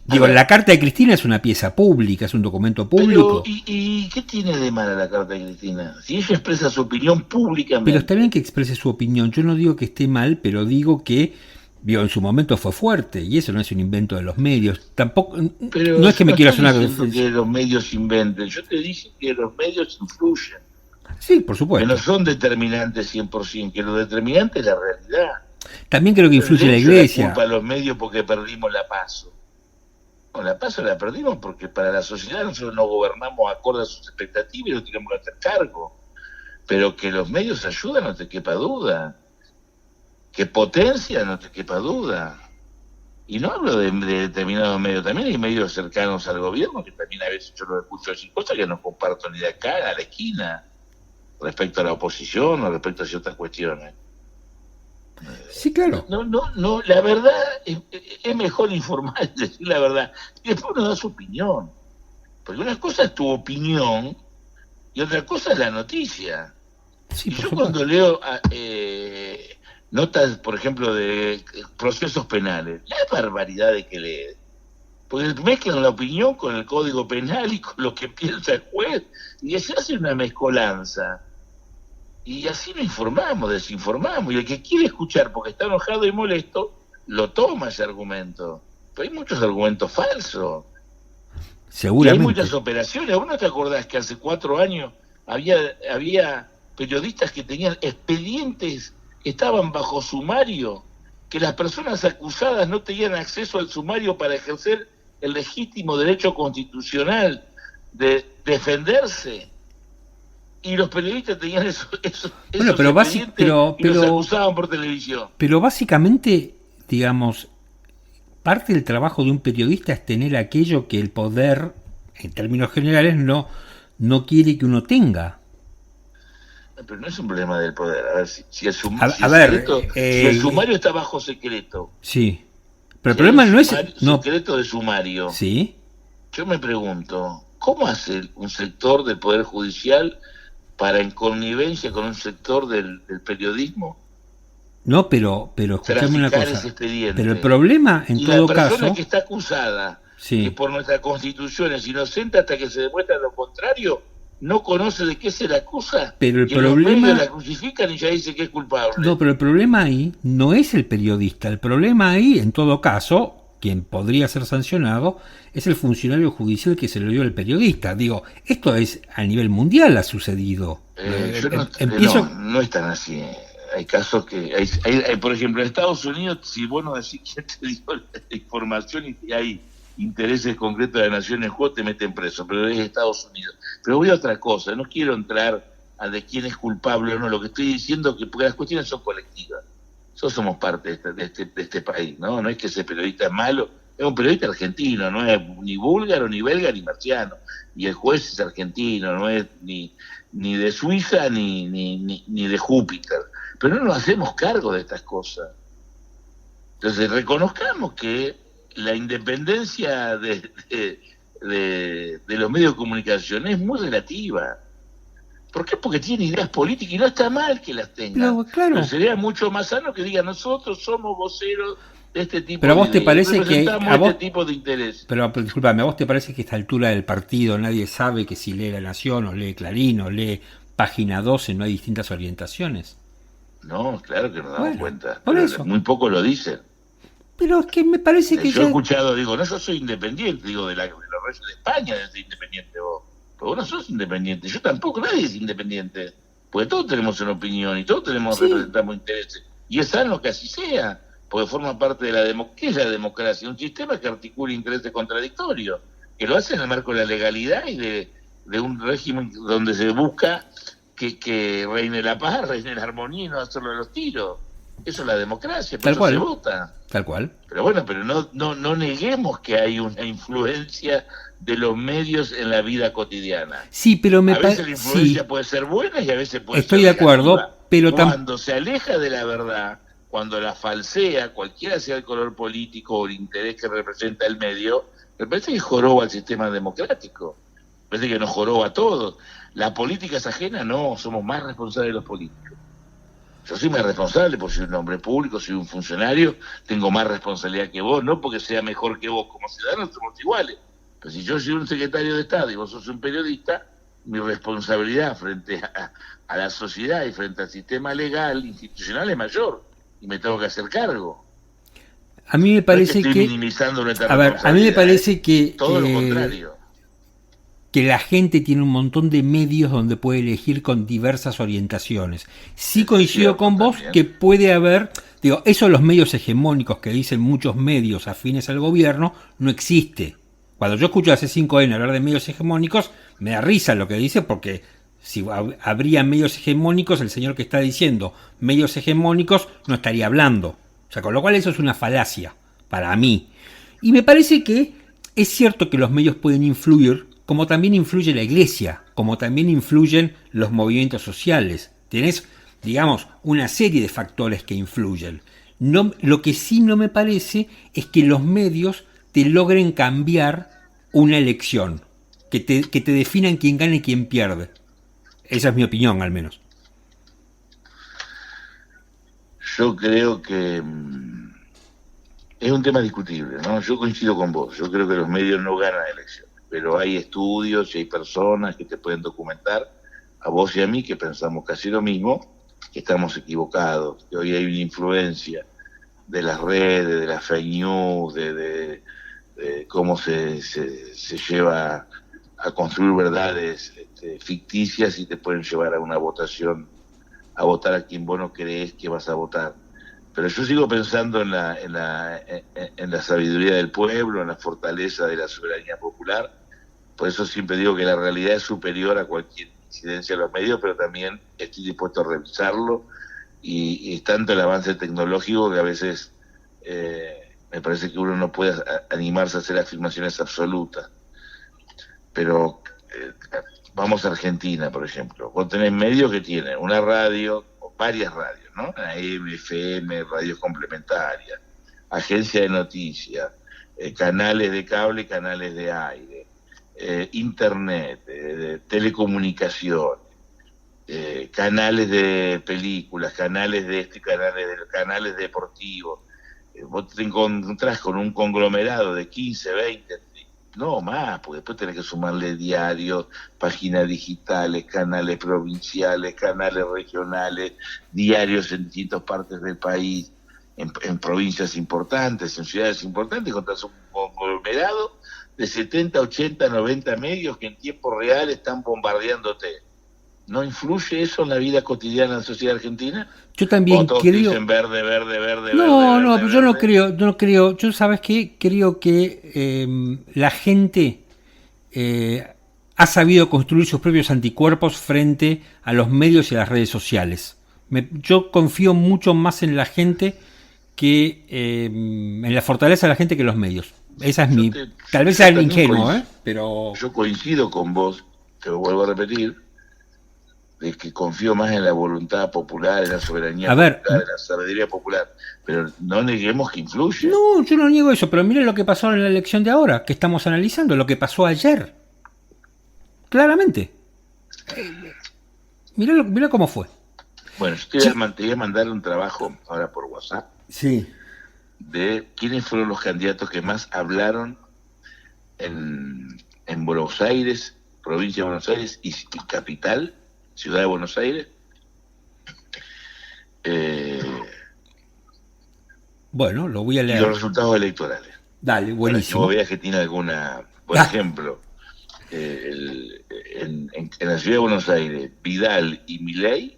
Digo, la carta de Cristina es una pieza pública, es un documento público. ¿Y qué tiene de mala la carta de Cristina? Si ella expresa su opinión públicamente. Pero está bien que exprese su opinión. Yo no digo que esté mal, pero digo que en su momento fue fuerte, y eso no es un invento de los medios. Tampoco, pero no es que me quiera sonar que los medios inventen. Yo te dije que los medios influyen. Sí, por supuesto. Que no son determinantes 100%, que lo determinante es la realidad. También creo que influye la Iglesia. La culpa a los medios porque perdimos la PASO. No, la PASO la perdimos porque para la sociedad nosotros no gobernamos acorde a sus expectativas y no tenemos que hacer cargo. Pero que los medios ayudan, no te quepa duda. Que potencia, no te quepa duda. Y no hablo de determinados medios, también hay medios cercanos al gobierno que también a veces yo los escucho decir cosas que no comparto ni de acá a la esquina, respecto a la oposición o respecto a ciertas cuestiones. Sí, claro. No, la verdad es mejor informar y decir la verdad. Y después uno da su opinión. Porque una cosa es tu opinión y otra cosa es la noticia. Sí, y yo cuando leo notas, por ejemplo, de procesos penales, la barbaridad de que lee. Porque mezclan la opinión con el Código Penal y con lo que piensa el juez, y se hace una mezcolanza. Y así lo informamos, desinformamos, y el que quiere escuchar porque está enojado y molesto, lo toma ese argumento. Pero hay muchos argumentos falsos. Seguramente. Y hay muchas operaciones. ¿Vos no te acordás que hace 4 años había periodistas que tenían expedientes que estaban bajo sumario, que las personas acusadas no tenían acceso al sumario para ejercer el legítimo derecho constitucional de defenderse? Y los periodistas tenían esos bueno, pero y los acusaban por televisión. Pero básicamente, digamos, parte del trabajo de un periodista es tener aquello que el poder, en términos generales, no quiere que uno tenga. Pero no es un problema del poder. A ver, si el sumario está bajo secreto. Sí. Pero el problema no es... secreto de sumario. Sí. Yo me pregunto, ¿cómo hace un sector del Poder Judicial para, en connivencia con un sector del periodismo? No, pero escúchame una cosa. Pero el problema, en y todo caso... la persona que está acusada, que por nuestra Constitución es inocente hasta que se demuestra lo contrario, no conoce de qué se le acusa, pero el y problema los la crucifican y ya dice que es culpable. No, pero el problema ahí no es el periodista. El problema ahí, en todo caso, quien podría ser sancionado es el funcionario judicial que se lo dio al periodista. Digo, esto es a nivel mundial ha sucedido. No es tan así. Hay casos que hay, por ejemplo, en Estados Unidos, si vos no decís quién te dio la información y hay intereses concretos de las Naciones Unidas, te meten preso, pero es Estados Unidos. Pero voy a otra cosa, no quiero entrar a de quién es culpable o no, lo que estoy diciendo es que porque las cuestiones son colectivas. Nosotros somos parte de este país, ¿no? No es que ese periodista es malo, es un periodista argentino, no es ni búlgaro, ni belga, ni marciano, y el juez es argentino, no es ni de Suiza, ni de Júpiter, pero no nos hacemos cargo de estas cosas. Entonces reconozcamos que la independencia de los medios de comunicación es muy relativa. ¿Por qué? Porque tienen ideas políticas y no está mal que las tengan. Pero sería mucho más sano que digan nosotros somos voceros de este tipo pero a vos de te parece que este tipo de interés. Pero disculpame, ¿a vos te parece que a esta altura del partido nadie sabe que si lee La Nación o lee Clarín o lee Página 12 no hay distintas orientaciones? No, claro que nos damos cuenta. Por pero eso. Muy poco lo dicen. Pero es que me parece que yo he escuchado, digo, no, yo soy independiente, digo, de los reyes de España de ser independiente vos. Pero vos no sos independiente, yo tampoco, nadie es independiente. Porque todos tenemos una opinión y todos representamos intereses. Y es sano que así sea, porque forma parte de ¿qué es la democracia? Un sistema que articula intereses contradictorios, que lo hace en el marco de la legalidad y de un régimen donde se busca que reine la paz, reine la armonía y no hacerlo de los tiros. Eso es la democracia, por Tal eso cual. se vota. Tal cual. Pero bueno, pero no neguemos que hay una influencia de los medios en la vida cotidiana. Sí, pero A veces la influencia sí, puede ser buena y a veces puede estoy ser de acuerdo, negativa. pero Cuando se aleja de la verdad, cuando la falsea, cualquiera sea el color político o el interés que representa el medio, me parece que joroba al sistema democrático. Me parece que nos joroba a todos. La política es ajena, no, somos más responsables de los políticos. Yo soy más responsable porque soy un hombre público, soy un funcionario, tengo más responsabilidad que vos, no porque sea mejor que vos, como ciudadanos somos iguales. Pero si yo soy un secretario de Estado y vos sos un periodista, mi responsabilidad frente a la sociedad y frente al sistema legal, institucional, es mayor y me tengo que hacer cargo. a mí me No es parece estoy que... minimizando nuestra A ver, a mí me responsabilidad, parece que... todo lo contrario. que la gente tiene un montón de medios donde puede elegir con diversas orientaciones. Sí coincido con vos también. que puede haber, digo, eso de los medios hegemónicos que dicen muchos medios afines al gobierno, no existe. Cuando yo escucho a C5N hablar de medios hegemónicos, me da risa lo que dice, porque si habría medios hegemónicos, el señor que está diciendo medios hegemónicos no estaría hablando. O sea, con lo cual eso es una falacia para mí. Y me parece que es cierto que los medios pueden influir, como también influye la iglesia, como también influyen los movimientos sociales. Tenés, digamos, una serie de factores que influyen. No, lo que sí no me parece es que los medios te logren cambiar una elección, que te definan quién gana y quién pierde. Esa es mi opinión, al menos. Yo creo que es un tema discutible, ¿no? Yo coincido con vos, yo creo que los medios no ganan elecciones, pero hay estudios y hay personas que te pueden documentar, a vos y a mí, que pensamos casi lo mismo, que estamos equivocados, que hoy hay una influencia de las redes, de las fake news, de cómo se lleva a construir verdades ficticias y te pueden llevar a una votación, a votar a quien vos no creés que vas a votar. Pero yo sigo pensando en la sabiduría del pueblo, en la fortaleza de la soberanía popular. Por eso siempre digo que la realidad es superior a cualquier incidencia de los medios, pero también estoy dispuesto a revisarlo. Y es tanto el avance tecnológico que a veces me parece que uno no puede animarse a hacer afirmaciones absolutas. Pero vamos a Argentina, por ejemplo. Vos tenés medios que tienen una radio, o varias radios, ¿no? AM, FM, radios complementarias, agencia de noticias, canales de cable, canales de aire, internet, telecomunicaciones, canales de películas, canales de canales deportivos. Vos te encontrás con un conglomerado de 15, 20, no más, porque después tenés que sumarle diarios, páginas digitales, canales provinciales, canales regionales, diarios en distintas partes del país, en provincias importantes, en ciudades importantes, encontrás un conglomerado de 70, 80, 90 medios que en tiempo real están bombardeándote. ¿No influye eso en la vida cotidiana de la sociedad argentina? Yo también todos creo... dicen verde, verde, verde, No, verde, no, verde, pero yo no verde. creo. Yo, ¿sabes qué? Creo que la gente ha sabido construir sus propios anticuerpos frente a los medios y a las redes sociales. Yo confío mucho más en la gente que en la fortaleza de la gente que en los medios. Esa es mi... Tal vez sea ingenuo, pero... Yo coincido con vos, te lo vuelvo a repetir, de que confío más en la voluntad popular, en la soberanía popular, en la sabiduría popular, pero no neguemos que influye. No, yo no niego eso, pero miren lo que pasó en la elección de ahora, que estamos analizando, lo que pasó ayer. Claramente. Mirá cómo fue. Bueno, yo te voy a mandar un trabajo ahora por WhatsApp. Sí. De quiénes fueron los candidatos que más hablaron en Buenos Aires, provincia de Buenos Aires y capital, Ciudad de Buenos Aires. Bueno, lo voy a leer. Y los resultados electorales. Dale, buenísimo. Para que veas que tiene alguna... Por ejemplo, en la Ciudad de Buenos Aires, Vidal y Milei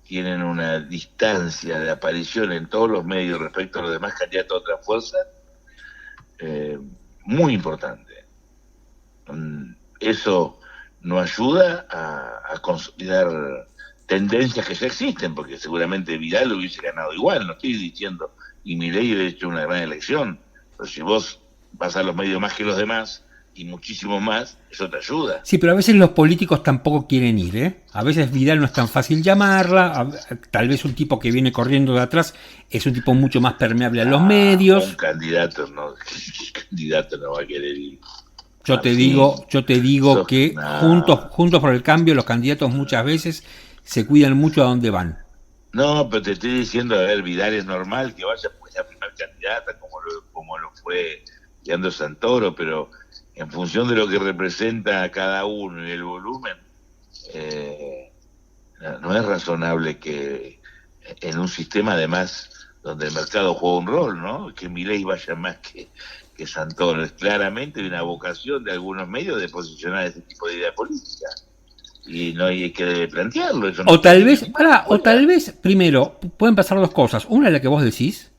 tienen una distancia de aparición en todos los medios respecto a los demás candidatos de otra fuerza muy importante. Eso nos ayuda a consolidar tendencias que ya existen, porque seguramente Vidal lo hubiese ganado igual, no estoy diciendo, y Milei hubiera hecho una gran elección, pero si vos vas a los medios más que los demás, y muchísimo más, eso te ayuda. Sí, pero a veces los políticos tampoco quieren ir, ¿eh? A veces Vidal no es tan fácil llamarla, tal vez un tipo que viene corriendo de atrás es un tipo mucho más permeable a los medios. Un candidato no va a querer ir. Yo te digo que juntos por el cambio, los candidatos muchas veces se cuidan mucho a dónde van. No, pero te estoy diciendo, a ver, Vidal es normal que vaya pues la primera candidata, como lo fue Leandro Santoro, pero en función de lo que representa cada uno y el volumen, no es razonable que en un sistema además donde el mercado juega un rol, ¿no? Que Milei vaya más que Santoro. Es claramente una vocación de algunos medios de posicionar ese tipo de idea política. Y no hay que plantearlo. Eso no o tal vez, primero, pueden pasar dos cosas. Una es la que vos decís,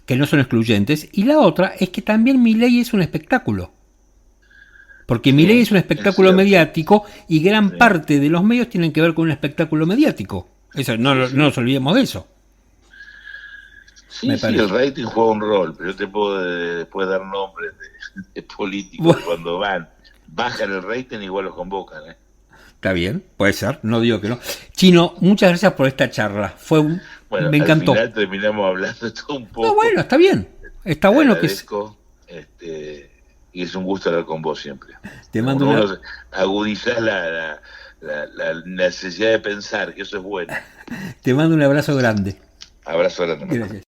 que no son excluyentes, y la otra es que también Milei es un espectáculo. Porque Milei es un espectáculo mediático y gran parte de los medios tienen que ver con un espectáculo mediático. Eso no nos olvidemos de eso. Sí, el rating juega un rol, pero yo te puedo después dar nombres de políticos cuando bajan el rating igual los convocan, ¿eh? Está bien, puede ser, no digo que no. Chino, muchas gracias por esta charla. Me encantó. Al final terminamos hablando de todo un poco. No, bueno, está bien. Está bueno que y es un gusto hablar con vos siempre. Te mando agudizás la necesidad de pensar, que eso es bueno. Te mando un abrazo grande. Abrazo grande. Gracias.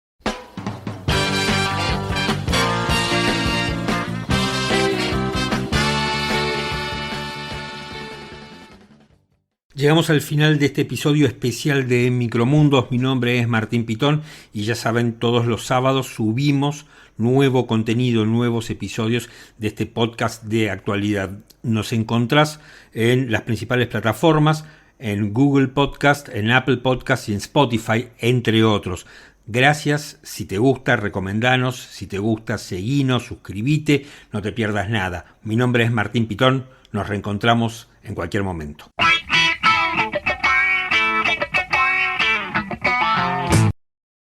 Llegamos al final de este episodio especial de Micromundos. Mi nombre es Martín Pitón y ya saben, todos los sábados subimos nuevo contenido, nuevos episodios de este podcast de actualidad. Nos encontrás en las principales plataformas, en Google Podcast, en Apple Podcast y en Spotify, entre otros. Gracias, si te gusta, recomendanos, si te gusta, seguinos, suscribite, no te pierdas nada. Mi nombre es Martín Pitón, nos reencontramos en cualquier momento.